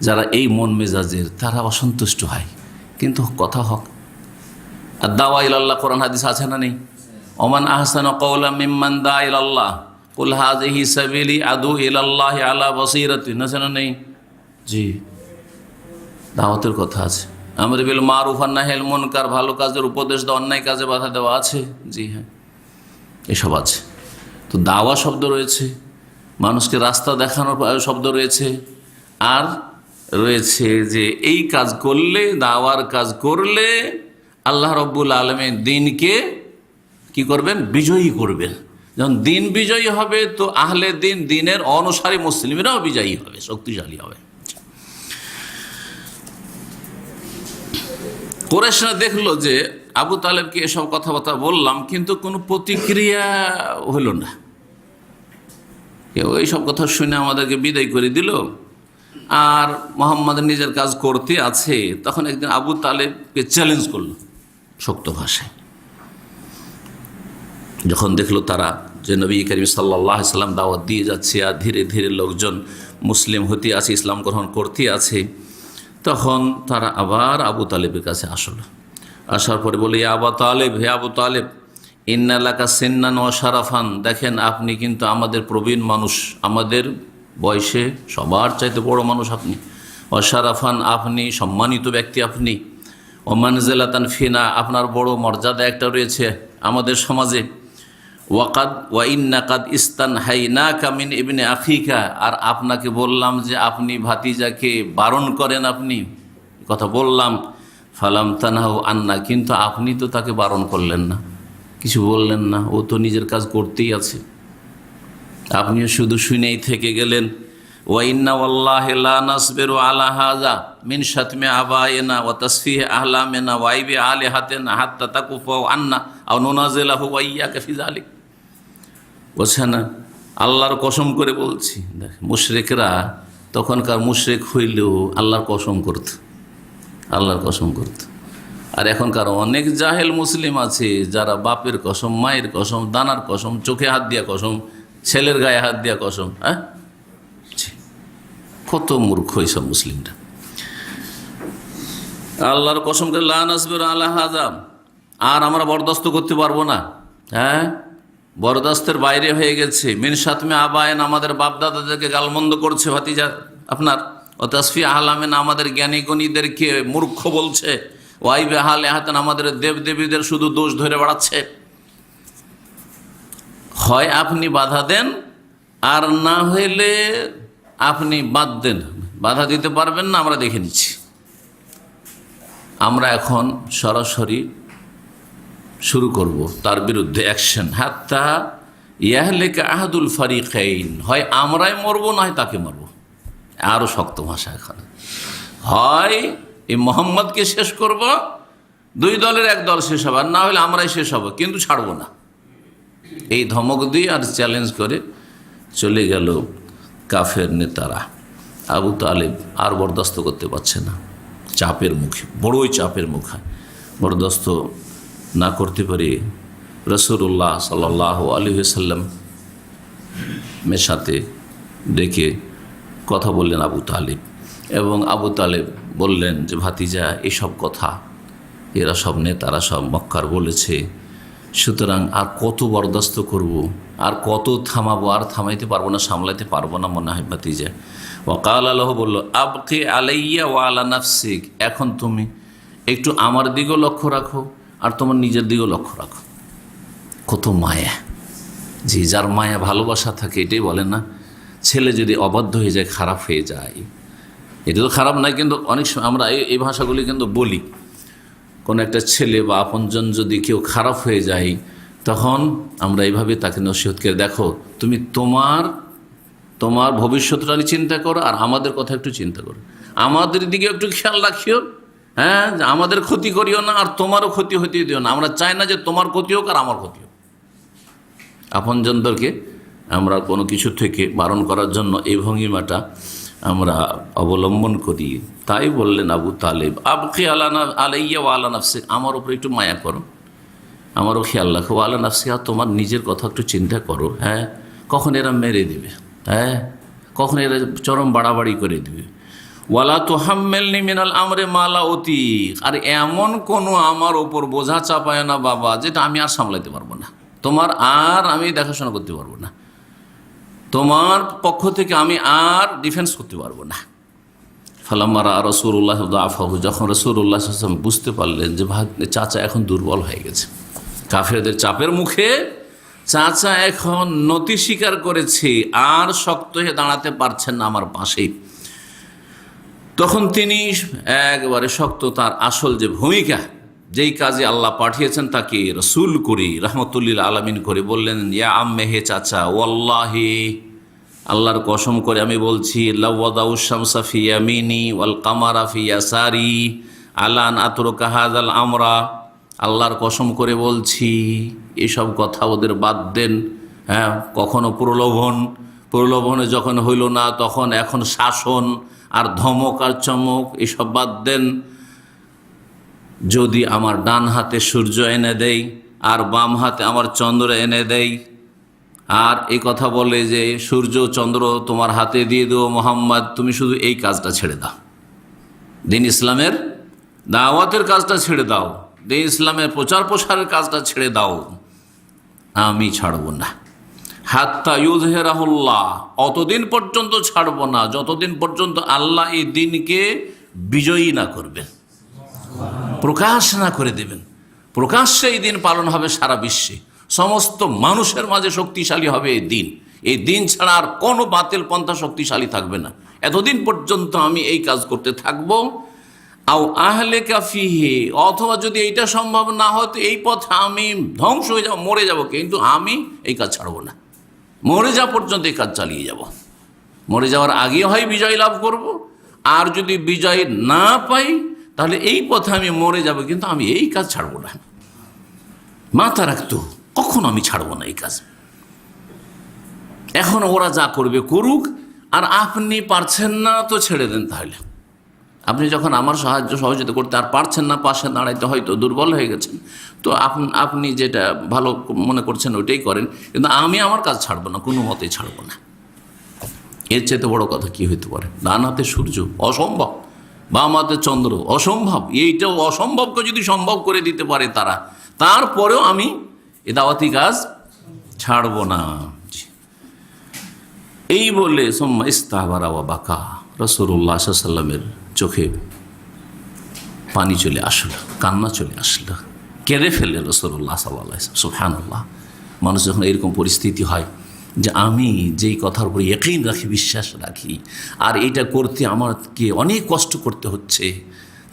যারা এই মন মেজাজের, তারা অসন্তুষ্ট হয়, কিন্তু কথা হক। আর দাওয়া ইলাল্লাহ কোরআন হাদিস আছে না নেই? ওমান আহসানু কাওলাম মিম্মান দা ইলাল্লাহ কুল হাযিহি সাবিলি আদু ইলাল্লাহি আলা বাসীরাতিন, আছে না নেই? জি, দাওয়াতের কথা আছে। আমর বিল মারুফ আর নাহিল মুনকার, ভালো কাজের উপদেশ দেওয়া, অন্যায় কাজে বাধা দেওয়া আছে। জি হ্যাঁ, এসব আছে। তো দাওয়া শব্দ রয়েছে, মানুষকে রাস্তা দেখানোর শব্দ রয়েছে, আর রয়েছে যে এই কাজ করলে, দাওয়ার কাজ করলে আল্লাহ রব্বুল আলামিন দিনকে কি করবেন? বিজয়ী করবেন। যখন দিন বিজয়ী হবে তো আহলে দিন, দিনের অনুসারী মুসলিমরাও বিজয়ী হবে, শক্তিশালী হবে। কুরাইশরা দেখলো যে আবু তালেবকে এসব কথাবার্তা বললাম, কিন্তু কোনো প্রতিক্রিয়া হলো না। ওই সব কথা শুনে আমাদেরকে বিদায় করে দিল, আর মোহাম্মদ নিজের কাজ করতে আছে। তখন একদিন আবু তালেবকে চ্যালেঞ্জ করলো শক্ত ভাষায়। যখন দেখলো তারা যে নবী করিম সাল্লাল্লাহু আলাইহি সাল্লাম দাওয়াত দিয়ে যাচ্ছে আর ধীরে ধীরে লোকজন মুসলিম হতে আছে, ইসলাম গ্রহণ করতে আছে, তখন তারা আবার আবু তালেবের কাছে আসলো। আসার পরে বলে, আবু তালেব, হে আবু তালেব, ইন্নালাকা সিন্নান ওয়া শারাফান, দেখেন আপনি কিন্তু আমাদের প্রবীণ মানুষ, আমাদের বয়সে সবার চাইতে বড় মানুষ আপনি। ওয়া শারাফান, আপনি সম্মানিত ব্যক্তি আপনি। ও মানজিলাতান ফিনা, আপনার বড় মর্যাদা একটা রয়েছে আমাদের সমাজে। ওয়াকাদ ওয়া ইন্না কাদ ইস্তানহাইনাকা মিন ইবনে আখিকা, আর আপনাকে বললাম যে আপনি ভাতিজাকে বারণ করেন, আপনি কথা বললাম। ফালাম তানহাউ আন্না, কিন্তু আপনি তো তাকে বারণ করলেন না, কিছু বললেন না, ও তো নিজের কাজ করতেই আছে, আপনিও শুধু শুনেই থেকে গেলেন। ওয়া ইন্না ওয়াল্লাহি লা নাসবিরু আলা হাযা মিন শাতমি আবাইনা ওয়া তাসফিহ আহলামিনা ওয়া আইবি আলিহাতিনা হাত্তা তাকুফু আন্না আও নুনাজিলাহু ওয়া ইয়্যাকা ফি যালিক। বলছে না, আল্লাহর কসম করে বলছি। দেখ, মুশরিকরা তখনকার মুশরিক হইলেও আল্লাহর কসম করত, আল্লাহর কসম করত। আর এখনকার অনেক জাহেল মুসলিম আছে যারা বাপের কসম, মায়ের কসম, দানার কসম, চোখে হাত দিয়া কসম, ছেলের গায়ে হাত দিয়া কসম। হ্যাঁ, কত মূর্খ এইসব মুসলিমরা। আল্লাহর কসম করে লা নাসবিরু আলা হাযা, আর আমরা বরদাস্ত করতে পারবো না। হ্যাঁ, বরদাস্তের বাইরে হয়ে গেছে। মিন শাতমি আবায়েন, আমাদের বাপদাদাদেরকে গালমন্দ করছে ভাতিজা আপনার। ও তাসফি আহলামেন, আমাদের জ্ঞানী গণীদেরকে মূর্খ বলছে। ওয়াইবে হালে হাতেন, আমাদের দেবদেবীদের শুধু দোষ ধরে বেড়াচ্ছে। হয় আপনি বাধা দেন, আর না হইলে আপনি বাদ দেন। বাধা দিতে পারবেন না, আমরা দেখে নিচ্ছি। আমরা এখন সরাসরি শুরু করব তার বিরুদ্ধে অ্যাকশন। হাত্তা ইয়াহলিকা আহাদুল ফারিকাইন, হয় আমরাই মরবো, না হয় তাকে মারবো। আরও শক্ত ভাষা এখন, হয় এই মোহাম্মদকে শেষ করব, দুই দলের এক দল শেষ হবে, আর না হলে আমরাই শেষ হব, কিন্তু ছাড়বো না। এই ধমক দিয়ে আর চ্যালেঞ্জ করে চলে গেল কাফের নেতারা। আবু তালেব আর বরদাস্ত করতে পারছে না, চাপের মুখে, বড়ই চাপের মুখে বরদাস্ত না করতে পারে রাসূলুল্লাহ সাল্লাল্লাহু আলাইহি ওয়াসাল্লামের সাথে ডেকে কথা বললেন আবু তালেব। এবং আবু তালেব বললেন যে ভাতিজা, এসব কথা এরা সব নেতারা সব মক্কার বলেছে, সুতরাং আর কত বরদাস্ত করব, আর কত থামাবো, আর থামাইতে পারবো না, সামলাইতে পারবো না মনে হয় ভাতিজা। ওয়াকাল আল্লাহ বলল, আবকি আলাইয়া ওয়া আলা নাফসিক, এখন তুমি একটু আমার দিকেও লক্ষ্য রাখো আর তোমার নিজের দিকেও লক্ষ্য রাখো। কত মায়া, যে যার মায়া ভালোবাসা থাকে, এটাই বলে না, ছেলে যদি অবাধ্য হয়ে যায়, খারাপ হয়ে যায়, এটা তো খারাপ নয়, কিন্তু অনেক সময় আমরা এই ভাষাগুলি কিন্তু বলি। কোনো একটা ছেলে বা আপনজন যদি কেউ খারাপ হয়ে যায়, তখন আমরা এইভাবে তাকে নসিহত করে, দেখো তুমি তোমার ভবিষ্যৎটা চিন্তা করো, আর আমাদের কথা একটু চিন্তা করো, আমাদের দিকে একটু খেয়াল রাখিও। হ্যাঁ, আমাদের ক্ষতি করিও না, আর তোমারও ক্ষতি হতে দিও না। আমরা চাই না যে তোমার ক্ষতি হোক আর আমার ক্ষতি হোক। আপনজনদেরকে আমরা কোনো কিছু থেকে বারণ করার জন্য এই ভঙ্গিমাটা আমরা অবলম্বন করি। তাই বললেন আবু তালেব, আবকি আলাইয়া ওয়া আলা নাফসিক, আমার উপরে একটু মায়া করো, আমারও খেয়াল রাখো। ওয়া আলা নাফসিক, তোমার নিজের কথা একটু চিন্তা করো। হ্যাঁ, কখন এরা মেরে দিবে, হ্যাঁ, কখন এরা চরম বাড়াবাড়ি করে দিবে। ওয়ালা তুহাম্মিলনি মিনাল আমরি মা লা উতিক, আর এমন কোনো আমার ওপর বোঝা চাপায় না বাবা, যেটা আমি আর সামলাইতে পারবো না, তোমার আর আমি দেখাশোনা করতে পারবো না, তোমার পক্ষ থেকে আমি আর ডিফেন্স করতে পারবো না। ফালাম্মা রাসূলুল্লাহ দাফাহু, যখন রাসূলুল্লাহ সাল্লাল্লাহু আলাইহি ওয়াসাল্লাম বুঝতে পারলেন যে চাচা এখন দুর্বল হয়ে গেছে, কাফেরদের চাপের মুখে চাচা এখন নতি স্বীকার করেছে, আর শক্ত হয়ে দাঁড়াতে পারছেন না আমার পাশেই। তখন তিনি একবারে শক্ত তার আসল যে ভূমিকা, যেই কাজে আল্লাহ পাঠিয়েছেন তাকে রসুল করে রহমতুল্লিল আলমিন করে বললেন, ইয়া আম্মে, হে চাচা, ওয়াল্লাহি, আল্লাহর কসম করে আমি বলছি, লাউদাউশামসা ফি ইয়ামিনি ওয়াল কামারা ফি ইয়াসারি আলান আতরুকা হাযাল আমরা। আল্লাহর কসম করে বলছি, এসব কথা ওদের বাদ দেন। হ্যাঁ, কখনো প্রলোভনে যখন হইল না, তখন এখন শাসন আর ধমক আর চমক, এসব বাদ দেন। যদি আমার ডান হাতে সূর্য এনে দেই আর বাম হাতে আমার চন্দ্র এনে দেই, আর এই কথা বলে যে সূর্য চন্দ্র তোমার হাতে দিয়ে দেবো মোহাম্মদ, তুমি শুধু এই কাজটা ছেড়ে দাও, দিন ইসলামের দাওয়াতের কাজটা ছেড়ে দাও, দিন ইসলামের প্রচার প্রসারের কাজটা ছেড়ে দাও, আমি ছাড়ব না। হাত্তা ইউযহিরাহুল্লাহ, অতদিন পর্যন্ত ছাড়ব না যতদিন পর্যন্ত আল্লাহ এই দিনকে বিজয়ী না করবেন, প্রকাশ না করে দেবেন। প্রকাশ্যে এই দিন পালন হবে সারা বিশ্বে, সমস্ত মানুষের মাঝে শক্তিশালী হবে এই দিন। এই দিন ছাড়া আর কোনো বাতিল পন্থা শক্তিশালী থাকবে না। এতদিন পর্যন্ত আমি এই কাজ করতে থাকবো। আও আহলেকা ফিহি, অথবা যদি এইটা সম্ভব না হয় তো এই পথে আমি ধ্বংস হয়ে যাব, মরে যাব, কিন্তু আমি এই কাজ ছাড়বো না। মরে যাওয়া পর্যন্ত এই কাজ চালিয়ে যাব। মরে যাওয়ার আগে হয় বিজয় লাভ করব, আর যদি বিজয় না পাই তাহলে এই পথে আমি মরে যাব, কিন্তু আমি এই কাজ ছাড়বো না। মাথা রাখতো, কখনো আমি ছাড়বো না এই কাজ। এখন ওরা যা করবে করুক, আর আপনি পারছেন না তো ছেড়ে দেন। তাহলে আপনি যখন আমার সহযোগিতা করতে আর পারছেন না, পাশে দাঁড়াইতে হয়তো দুর্বল হয়ে গেছেন, তো আপনি যেটা ভালো মনে করছেন ওইটাই করেন, কিন্তু আমি আমার কাজ ছাড়বো না, কোনো মতেই ছাড়বো না। এর চেয়ে বড় কথা কি হইতে পারে? ডান হাতে সূর্য অসম্ভব, বাম হাতে চন্দ্র অসম্ভব, এইটাও অসম্ভবকে যদি সম্ভব করে দিতে পারে তারা, তারপরেও আমি এ দাওয়াতি কাজ ছাড়ব না। এই বলে সুম্মা ইস্তাহবারা ওয়া বাকা, রাসূলুল্লাহ সাল্লাল্লাহু আলাইহি ওয়াসাল্লামের চোখে পানি চলে আসলো, কান্না চলে আসলো, কেঁদে ফেললে রাসূলুল্লাহ সাল্লাল্লাহু আলাইহি ওয়াসাল্লাম। সুবহানাল্লাহ। মানুষ যখন এরকম পরিস্থিতি হয় যে আমি যেই কথার উপর ইয়াকিন রাখি, বিশ্বাস রাখি, আর এইটা করতে আমাকে অনেক কষ্ট করতে হচ্ছে,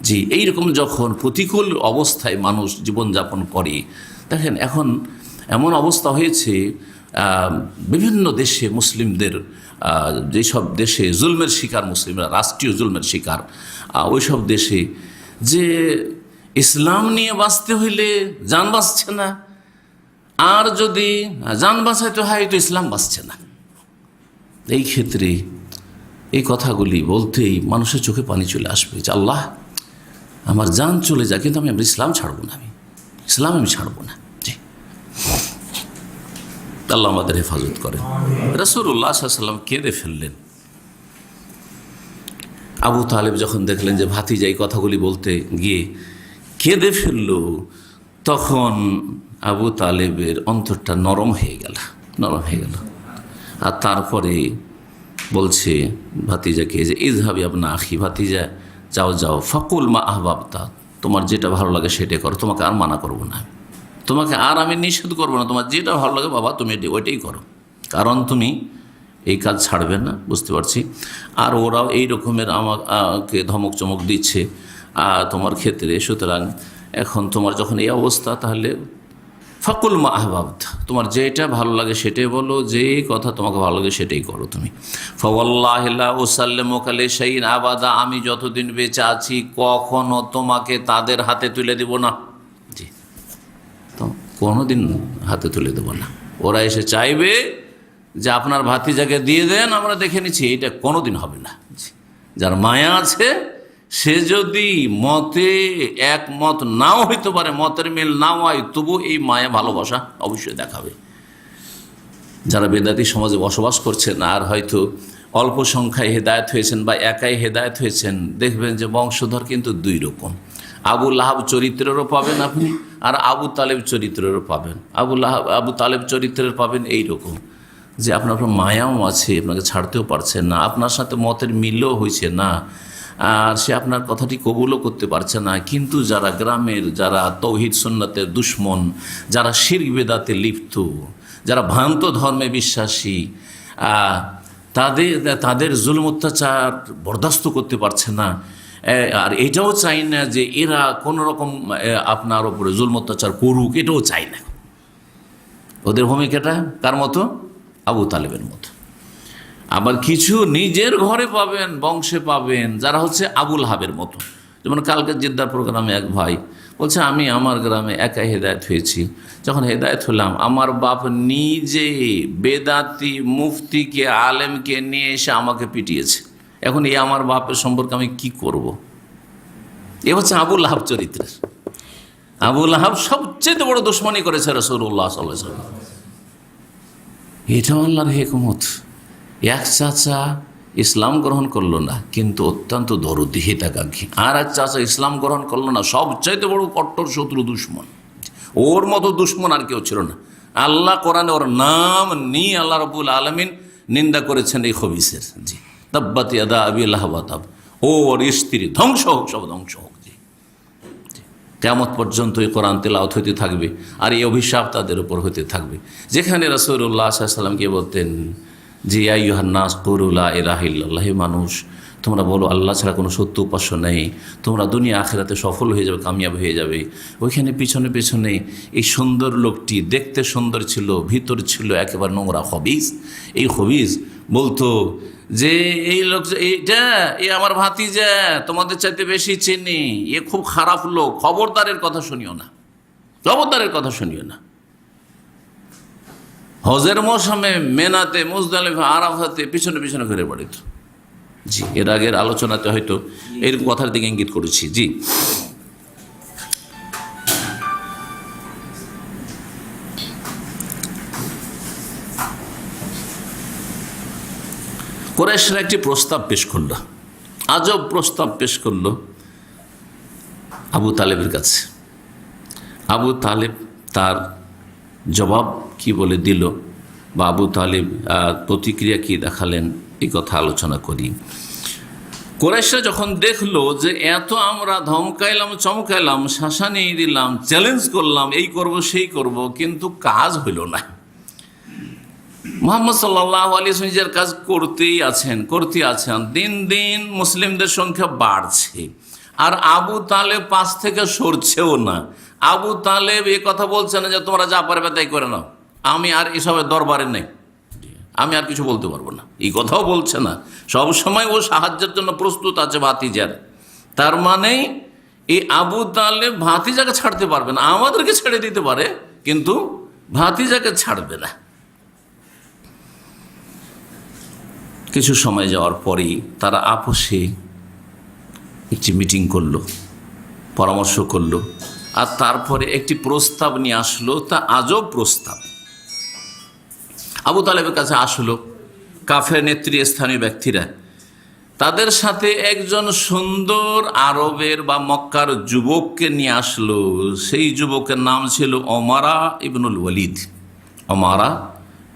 যে এইরকম যখন প্রতিকূল অবস্থায় মানুষ জীবনযাপন করে, দেখেন এখন এমন অবস্থা হয়েছে বিভিন্ন দেশে মুসলিমদের, যেসব দেশে জুলমের শিকার মুসলিমরা, রাষ্ট্রীয় জুলমের শিকার, ওই সব দেশে যে ইসলাম নিয়ে বাঁচতে হইলে জান বাঁচছে না, আর যদি জান বাঁচাইতে হয় তো ইসলাম বাঁচছে না। এই ক্ষেত্রে এই কথাগুলি বলতেই মানুষের চোখে পানি চলে আসবে যে আল্লাহ, আমার জান চলে যায়, কিন্তু আমি ইসলাম ছাড়বো না, ইসলাম আমি ছাড়বো না। জি, আল্লাহ আমাদের হেফাজত করেন। রাসূলুল্লাহ সাল্লাল্লাহু আলাইহি ওয়াসাল্লাম কেঁদে ফেললেন। আবু তালেব যখন দেখলেন যে ভাতিজা এই কথাগুলি বলতে গিয়ে কেঁদে ফেলল, তখন আবু তালেবের অন্তরটা নরম হয়ে গেল। আর তারপরে বলছে ভাতিজাকে যে ইযহাবি আবনা আখি, ভাতিজা যাও ফাকুল মা আহবাবতা, তোমার যেটা ভালো লাগে সেটাই করো, তোমাকে আর মানা করবো না, তোমাকে আর আমি নিষেধ করবো না, তোমার যেটা ভালো লাগে বাবা তুমি ওইটাই করো, কারণ তুমি এই কাজ ছাড়বে না, বুঝতে পারছি। আর ওরাও এই রকমের আমাকে ধমক চমক দিচ্ছে তোমার ক্ষেত্রে, সুতরাং এখন তোমার যখন এই অবস্থা, তাহলে ফাকুল মা আহবাবতা, তোমার যেটা ভালো লাগে সেটাই বলো, যে কথা তোমাকে ভালো লাগে সেটাই করো তুমি। ফাওয়াল্লাহি লা উসাল্লিমুকা লিশাইইন আবাদা, আমি যতদিন বেঁচে আছি কখনো তোমাকে তাদের হাতে তুলে দেব না। জি, তো কোনোদিন হাতে তুলে দেব না। ওরা এসে চাইবে যে আপনার ভাতিজাকে দিয়ে দেন, আমরা দেখে নিচ্ছি, এটা কোনোদিন হবে না। যার মায়া আছে সে যদি মতে একমত নাও হইতে পারে, মতের মিল নাও হয়, তবু এই মায়া ভালোবাসা অবশ্যই দেখাবে। যারা বেদাতি সমাজে বসবাস করছেন আর হয়তো অল্প সংখ্যায় হেদায়েত হয়েছেন বা একাই হেদায়েত হয়েছেন, দেখবেন যে বংশধর কিন্তু দুই রকম। আবু লাহাব চরিত্রেরও পাবেন আপনি, আর আবু তালেব চরিত্রেরও পাবেন। আবু তালেব চরিত্রের পাবেন এই রকম যে আপনার মায়াও আছে, আপনাকে ছাড়তেও পারছেন না, আপনার সাথে মতের মিলও হয়েছে না, আর সে আপনার কথাটি কবুলও করতে পারছে না। কিন্তু যারা গ্রামের, যারা তৌহিদ সুন্নাতের দুশ্মন, যারা শিরক বিদআতে লিপ্ত, যারা ভ্রান্ত ধর্মে বিশ্বাসী, তাদের জুলুম অত্যাচার বরদাস্ত করতে পারছে না। আর এটাও চাই না যে এরা কোনো রকম আপনার ওপরে জুলুম অত্যাচার করুক, এটাও চাই না। ওদের ভূমিকাটা কার মতো? আবু তালেবের মতো। আবার কিছু নিজের ঘরে পাবেন, বংশে পাবেন, যারা হচ্ছে আবুল হাবের মতো। যেমন কালকে জিদ্দার প্রোগ্রামে এক ভাই বলছে, আমি আমার গ্রামে একাই হেদায়েত হয়েছি। যখন হেদায়েত হলাম, আমার বাপ নিজে বেদাতি মুফতিকে, আলেমকে নিয়ে এসে আমাকে পিটিয়েছে। এখন এই আমার বাপের সম্পর্কে আমি কি করব? এ হচ্ছে আবুল হাব চরিত্রের। আবুল হাব সবচেয়ে বড় দুশমনী করেছে রাসূলুল্লাহ সাল্লাল্লাহু আলাইহি ওয়াসাল্লাম। এটাও আল্লাহর হিকমত। এক চাচা ইসলাম গ্রহণ করলো না, কিন্তু অত্যন্ত দরদি হিতাকাঙ্ক্ষী। আর এক চাচা ইসলাম গ্রহণ করলো না, সবচাইতে বড় কট্টর শত্রু, দুশ্মন। ওর মতো দুশ্মন আর কেউ ছিল না। আল্লাহ কোরআনে ওর নাম নিয়ে আল্লাহ রাব্বুল আলামিন নিন্দা করেছেন এই খবিসের। জি, তাব্বাত ইয়াদা আবি লাহাব ওয়া তাব। ওর স্ত্রী ধ্বংস হোক, সব ধ্বংস হোক। জি, কিয়ামত পর্যন্ত এই কোরআন তেলাওয়াত হতে থাকবে, আর এই অভিশাপ তাদের উপর হতে থাকবে। যেখানে রাসূলুল্লাহ সাল্লাল্লাহু আলাইহি ওয়াসাল্লাম বলতেন যে ইয়া আইয়ুহান নাস কুলু লা ইলাহা ইল্লাল্লাহ, হে মানুষ তোমরা বলো আল্লাহ ছাড়া কোনো সত্য উপাস্য নেই, তোমরা দুনিয়া আখিরাতে সফল হয়ে যাবে, কামিয়াব হয়ে যাবে। ওইখানে পিছনে পেছনে এই সুন্দর লোকটি, দেখতে সুন্দর ছিল, ভিতর ছিল একেবারে নোংরা খবিস। এই খবিস বলতো যে এই লোক, এইটা এ আমার ভাতিজা, তোমাদের চাইতে বেশি চিনি, এ খুব খারাপ লোক, খবরদারের কথা শুনিও না, খবরদারের কথা শুনিও না। হজের মৌসুমে মেনাতে, মুজদালিফা, আরাফাতে পিছনে পিছনে ঘুরে বেড়াত। জি, এর আগের আলোচনাতে হয়তো এর কথার দিকে ইঙ্গিত করেছি। জি, কুরাইশরা একটি প্রস্তাব পেশ করল, আজব প্রস্তাব পেশ করল আবু তালেবের কাছে। আবু তালেব তার জবাব কি বলে দিল, বা আবু তালেব প্রতিক্রিয়া কি দেখালেন, এই কথা আলোচনা করি। কুরাইশরা যখন দেখলো যে এত আমরা ধমকাইলাম, চমকাইলাম, শাসানি দিলাম, চ্যালেঞ্জ করলাম, এই করব সেই করব, কিন্তু কাজ হইল না। মুহাম্মদ সাল্লাল্লাহু আলাইহি ওয়াসাল্লাম নিজের কাজ করতে আছেন। দিন দিন মুসলিমদের সংখ্যা বাড়ছে, আর আবু তালেব পাশ থেকে সরছেও না। আবু তালেব এ কথা বলছে না যে তোমরা যা পারবে তাই করে নাও, আমি আর এসবের দরবারে নেই, আমি আর কিছু বলতে পারবো না, এই কথাও বলছে না। সব সময় ও সাহায্যের জন্য প্রস্তুত আছে ভাতিজার। তার মানে এই আবু তালেব ভাতিজাকে ছাড়তে পারবে না, আমাদেরকে ছেড়ে দিতে পারে, কিন্তু ভাতিজাকে ছাড়বে না। কিছু সময় যাওয়ার পরেই তারা আপোষে একটি মিটিং করলো, পরামর্শ করলো, আর তারপরে একটি প্রস্তাব নিয়ে আসলো। তা আজব প্রস্তাব। আবু তালেবের কাছে আসলো কাফের নেতৃস্থানীয় ব্যক্তিরা, তাদের সাথে একজন সুন্দর আরবের বা মক্কার যুবককে নিয়ে আসলো। সেই যুবকের নাম ছিল ওমারা ইবনুল ওয়ালিদ। ওমারা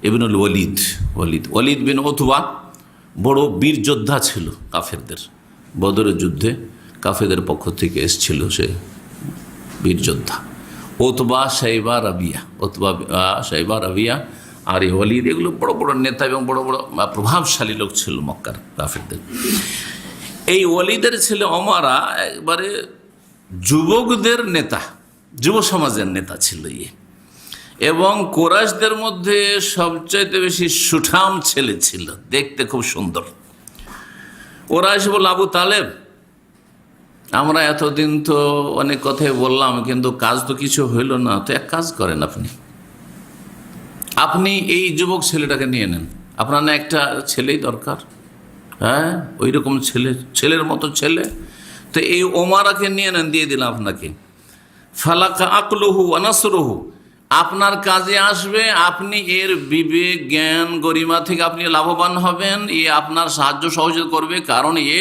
ইবনুল ওয়ালিদ, ওয়ালিদ বিন উতবা বড় বীর যোদ্ধা ছিল কাফেরদের। বদরের যুদ্ধে কাফেরদের পক্ষ থেকে এসেছিল সে বীর যোদ্ধা। উতবা, শাইবা, রাবিয়া আর এই ওয়ালিদ, এগুলো বড় বড় নেতা এবং বড় বড় প্রভাবশালী লোক ছিল মক্কার কাফেরদের। এই ওয়ালিদের ছেলে ওমারা একবারে যুবকদের নেতা, যুব সমাজের নেতা ছিল ইয়ে, এবং কুরাইশদের মধ্যে সবচাইতে বেশি সুঠাম ছেলে ছিল, দেখতে খুব সুন্দর। ওরা এসে বলল, আবু তালেব, আমরা এতদিন তো অনেক কথাই বললাম, কিন্তু কাজ তো কিছু হইল না, তো এক কাজ করেন, আপনি এই যুবক ছেলেটাকে নিয়ে নেন। আপনার না একটা ছেলেই দরকার, হ্যাঁ, ওই রকম ছেলের মতো ছেলে, তো এই ওমারাকে নিয়ে নেন, দিয়ে দিলাম আপনাকে। ফালাকা আকলুহু ওয়া নাসরুহু, আপনার কাজে আসবে, আপনি এর বিবেক, জ্ঞান, গরিমা থেকে আপনি লাভবান হবেন, এ আপনার সাহায্য সহযোগিতা করবে, কারণ এ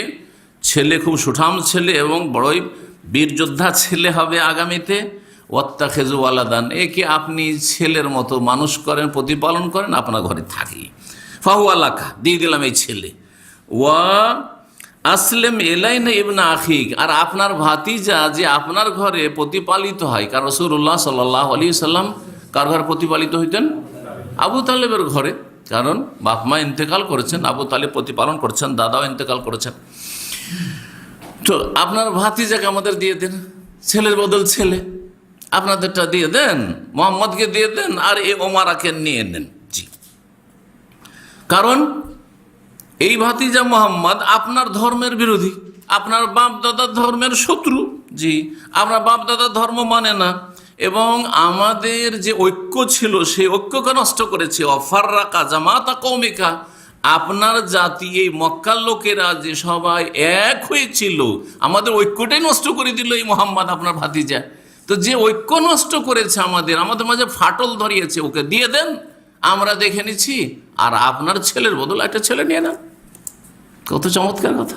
ছেলে খুব সুঠাম ছেলে এবং বড়ই বীর যোদ্ধা ছেলে হবে আগামীতে। ওয়াত্তাখিযু ওয়ালাদান, একে আপনি ছেলের মতো মানুষ করেন, প্রতিপালন করেন, আপনার ঘরে থাকি। ফাহুয়া লাকা, দিয়ে দিলাম এই ছেলে। ওয়া আসলেম এলাইনা ইবনা আখিক, আর আপনার ভাতিজা যে আপনার ঘরে প্রতিপালিত হয়, কারণ রাসূলুল্লাহ সাল্লাল্লাহু আলাইহি সাল্লাম কার ঘরে প্রতিপালিত হইতেন? আবু তালেবের ঘরে, কারণ বাপ মা ইন্তেকাল করেছেন, আবু তালেব প্রতিপালন করছেন, দাদাও ইন্তেকাল করেছেন। তো আপনার ভাতিজাকে আমাদের দিয়ে দেন, ছেলের বদল ছেলে আপনাদেরটা দিয়ে দেন, মোহাম্মদকে দিয়ে দেন, আর এ ওমারাকে নিয়ে নেন। জি, কারণ এই ভাতিজা মোহাম্মদ আপনার ধর্মের বিরোধী, আপনার বাপ দাদার ধর্মের শত্রু। জি, আপনার বাপ দাদার ধর্ম মানে না, এবং আমাদের যে ঐক্য ছিল সেই ঐক্যকে নষ্ট করেছে। অফাররাকা জামাতা কওমিকা, আপনার জাতি এই মক্কার লোকেরা যে সবাই এক হয়েছিল, আমাদের ঐক্যটাই নষ্ট করে দিল এই মোহাম্মদ আপনার ভাতিজা। তো যে ঐক্য নষ্ট করেছে, আমাদের মাঝে ফাটল ধরিয়েছে, ওকে দিয়ে দেন, আমরা দেখে নিচ্ছি, আর আপনার ছেলের বদল একটা ছেলে নিয়ে নেন। কত চমৎকার কথা।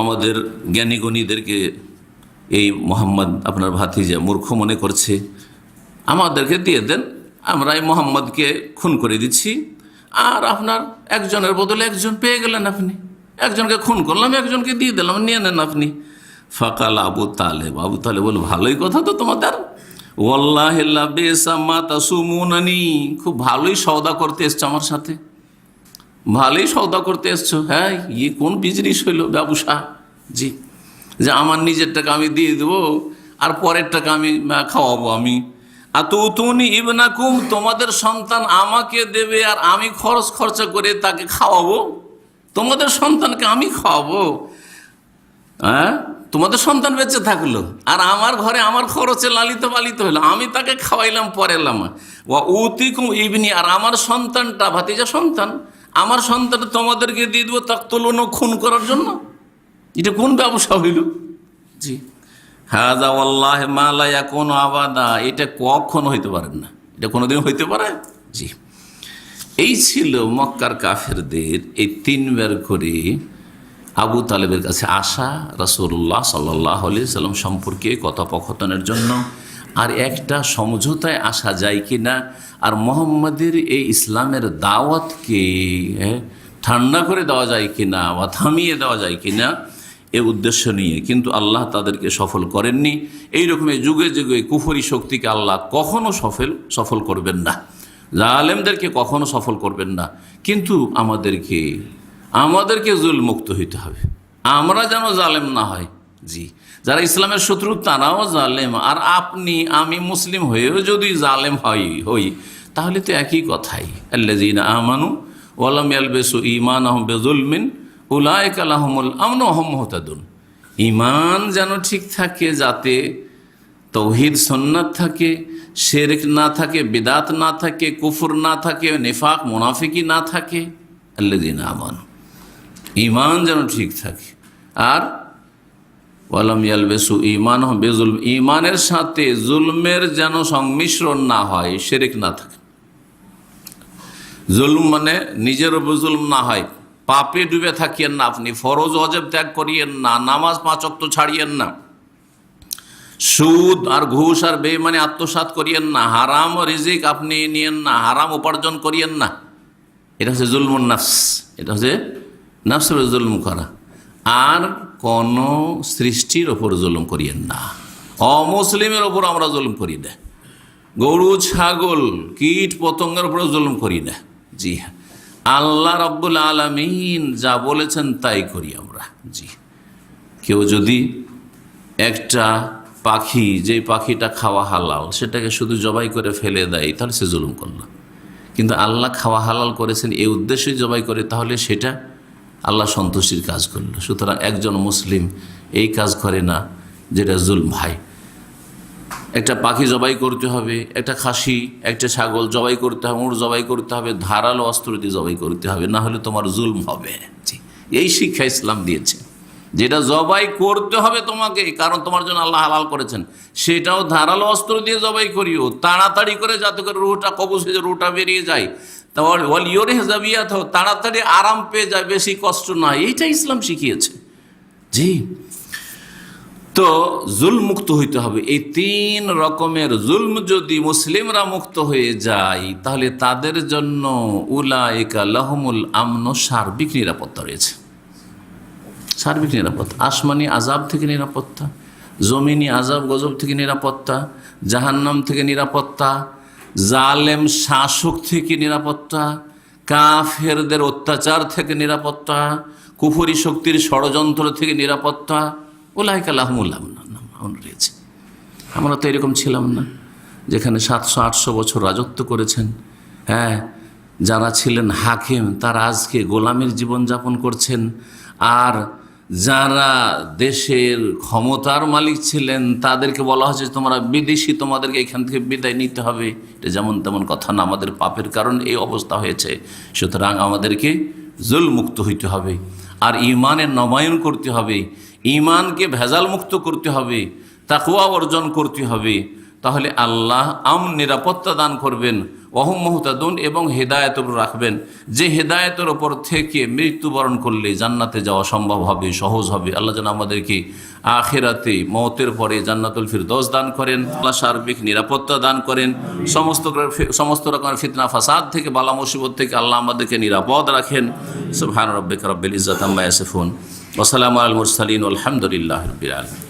আমাদের জ্ঞানীগণীদেরকে এই মোহাম্মদ আপনার ভাতিজা মূর্খ মনে করছে, আমাদেরকে দিয়ে দেন, আমরা এই মোহাম্মদকে খুন করে দিচ্ছি, আর আপনার একজনের বদলে একজন পেয়ে গেলেন, আপনি একজনকে খুন করলাম, একজনকে দিয়ে দিলাম, নিয়ে নেন আপনি। ফাকাল আবু তালেব বল, ভালোই কথা তো তোমাদের, ওয়াল্লাহি লা বিসা মা তাসুমুনানি, খুব ভালোই সওদা করতে এসছো আমার সাথে, ভালোই সওদা করতে এসছো। হ্যাঁ, ইয়ে কোন বিজনেস হইল, ব্যবসা। জি, যে আমার নিজের টাকা আমি দিয়ে দেবো, আর পরের টাকা আমি খাওয়াবো আমি। আতুতুনি ইবনাকুম, তোমাদের সন্তান আমাকে দেবে, আর আমি খরচা করে তাকে খাওয়াবো, তোমাদের সন্তানকে আমি খাওয়াবো। হ্যাঁ, তোমাদের সন্তান বেঁচে থাকলো, আর আমার ঘরে আমার খরচে লালিত পালিত হলো, আমি তাকে খাওয়াইলাম, পরে এলাম। ওয়া উতিকুম ইবনি, আর আমার সন্তানটা, ভাতিজা সন্তান, আমার সন্তান তোমাদেরকে দিয়ে দেবো তাকতুলুন, খুন করার জন্য। এটা কোন ব্যবসা হইল? জি, হাযা ওয়াল্লাহি মা লা ইয়াকুনু আবাদা, এটা কখনো হইতে পারে না, এটা কোনোদিন হইতে পারে। জি, এই ছিল মক্কার কাফেরদের এই তিনবার করে আবু তালেবের কাছে আসা রাসূলুল্লাহ সাল্লাল্লাহু আলাইহি সাল্লাম সম্পর্কে কথোপকথনের জন্য। আর একটা সমঝোতায় আসা যায় কি না, আর মোহাম্মদের এই ইসলামের দাওয়াতকে ঠান্ডা করে দেওয়া যায় কি না, বা থামিয়ে দেওয়া যায় কি না, এ উদ্দেশ্য নিয়ে। কিন্তু আল্লাহ তাদেরকে সফল করেননি। এইরকম যুগে যুগে কুফরি শক্তিকে আল্লাহ কখনো সফল করবেন না, জালেমদেরকে কখনো সফল করবেন না। কিন্তু আমাদেরকে জুল মুক্ত হইতে হবে, আমরা যেন জালেম না হয়। জি, যারা ইসলামের শত্রু তারাও জালেম, আর আমি মুসলিম হয়েও যদি জালেম হই, তাহলে তো একই কথাই। আল্লাযীনা আমানু ওয়া লাম ইয়ালবিসু ঈমানাহুম বিযুলমিন উলাইকা লাহুমুল আমনু ওয়া হুম মুহতাদুন। ঈমান যেন ঠিক থাকে, যাতে তৌহিদ সুন্নাত থাকে, শিরক না থাকে, বিদাত না থাকে, কুফর না থাকে, নিফাক মুনাফিকি না থাকে। আল্লাযীনা আমানু, ঈমান যেন ঠিক থাকে। আর ওয়ালাম ইয়ালবিসু ঈমানাহুম বিযুলম, ঈমানের সাথে জুলমের যেন সংমিশ্রণ না হয়, শিরক না থাকে। জুলম মানে নিজের উপর জুলম না হয়, পাপে ডুবে থাকিয়েন না আপনি, ফরজ ওয়াজিব ত্যাগ করিয়েন না, নামাজ 5 ওয়াক্ত ছাড়িয়েন না, সুদ আর ঘুষ আর বেঈমানি আত্মসাৎ করিয়েন না, হারাম রিজিক আপনি নিয়েন না, হারাম উপার্জন করিয়েন না। এটা হচ্ছে জুলমুন নাফস, এটা হচ্ছে নাফসের জুলম করা। আর কোন সৃষ্টির ওপর জুলুম করিয়েন না, অমুসলিমের ওপর আমরা জুলুম করি না, গরু ছাগল কীট পতঙ্গের উপর জুলুম করি না। জি হ্যাঁ, আল্লাহ রাব্বুল আলামিন যা বলেছেন তাই করি আমরা। জি, কেউ যদি একটা পাখি, যে পাখিটা খাওয়া হালাল, সেটাকে শুধু জবাই করে ফেলে দেয়, তাহলে সে জুলুম করল। কিন্তু আল্লাহ খাওয়া হালাল করেছেন এই উদ্দেশ্যে জবাই করে, তাহলে সেটা আল্লাহ সন্তুষ্টির কাজ করল। সুতরাং একজন মুসলিম এই কাজ করে না যেটা জুলম হয়। একটা পাখি জবাই করতে হবে, একটা খাসি, একটা ছাগল জবাই করতে হবে, উট জবাই করতে হবে, ধারালো অস্ত্র দিয়ে জবাই করতে হবে, না হলে তোমার জুলম হবে। এই শিক্ষা ইসলাম দিয়েছে। যেটা জবাই করতে হবে তোমাকে, কারণ তোমার জন্য আল্লাহ হালাল করেছেন, সেটাও ধারালো অস্ত্র দিয়ে জবাই করিও, তাড়াতাড়ি করে, যাতে করে রুহটা কবজ হয়ে, রুহটা বেরিয়ে যায়, তাড়াতাড়ি আরাম পেয়ে যায়, বেশি কষ্ট না। এইটা ইসলাম শিখিয়েছে। জি, তো জুলম মুক্ত হইতে হবে। এই 3 রকমের জুলম যদি মুসলিমরা মুক্ত হয়ে যায়, তাহলে তাদের জন্য উলাইকা লাহুমুল আমন, সার্বিক নিরাপত্তা রয়েছে। সার্বিক নিরাপত্তা, আসমানি আযাব থেকে নিরাপত্তা, জমিনি আযাব গজব থেকে নিরাপত্তা, জাহান্নাম থেকে নিরাপত্তা, জালেম শাসক থেকে নিরাপত্তা, কাফেরদের অত্যাচার থেকে নিরাপত্তা, কুফরি শক্তির ষড়যন্ত্র থেকে নিরাপত্তা। উলাইকা লাহুমুল আমন রয়েছে। আমরা তো এরকম ছিলাম না, যেখানে 700-800 বছর রাজত্ব করেছেন। হ্যাঁ, যারা ছিলেন হাকিম তারা আজকে গোলামের জীবনযাপন করছেন, আর যারা দেশের ক্ষমতার মালিক ছিলেন তাদেরকে বলা হচ্ছে তোমরা বিদেশি, তোমাদেরকে এখান থেকে বিদায় নিতে হবে। এটা যেমন তেমন কথা না, আমাদের পাপের কারণে এই অবস্থা হয়েছে। সুতরাং আমাদেরকে জুলমুক্ত হইতে হবে, আর ঈমানের নবায়ন করতে হবে, ঈমানকে ভেজাল মুক্ত করতে হবে, তাকওয়া অর্জন করতে হবে। তাহলে আল্লাহ নিরাপত্তা দান করবেন, ওয়াহুম মুহতাদুন, এবং হেদায়েত রাখবেন, যে হেদায়েতের ওপর থেকে মৃত্যুবরণ করলে জান্নাতে যাওয়া সম্ভব হবে, সহজ হবে। আল্লাহ যেন আমাদেরকে আখিরাতে মওতের পরে জান্নাতুল ফিরদৌস দান করেন, আল্লাহ সার্বিক নিরাপত্তা দান করেন, সমস্ত রকমের ফিতনা ফাসাদ থেকে, বালা মুসিবত থেকে আল্লাহ আমাদেরকে নিরাপদ রাখেন। সুবহান রাব্বিকা রাব্বিল ইজ্জাতি আম্মা ইয়াসিফুন ওয়া সালামুন আলাল মুরসালিন ওয়ালহামদুলিল্লাহি রাব্বিল আলামিন।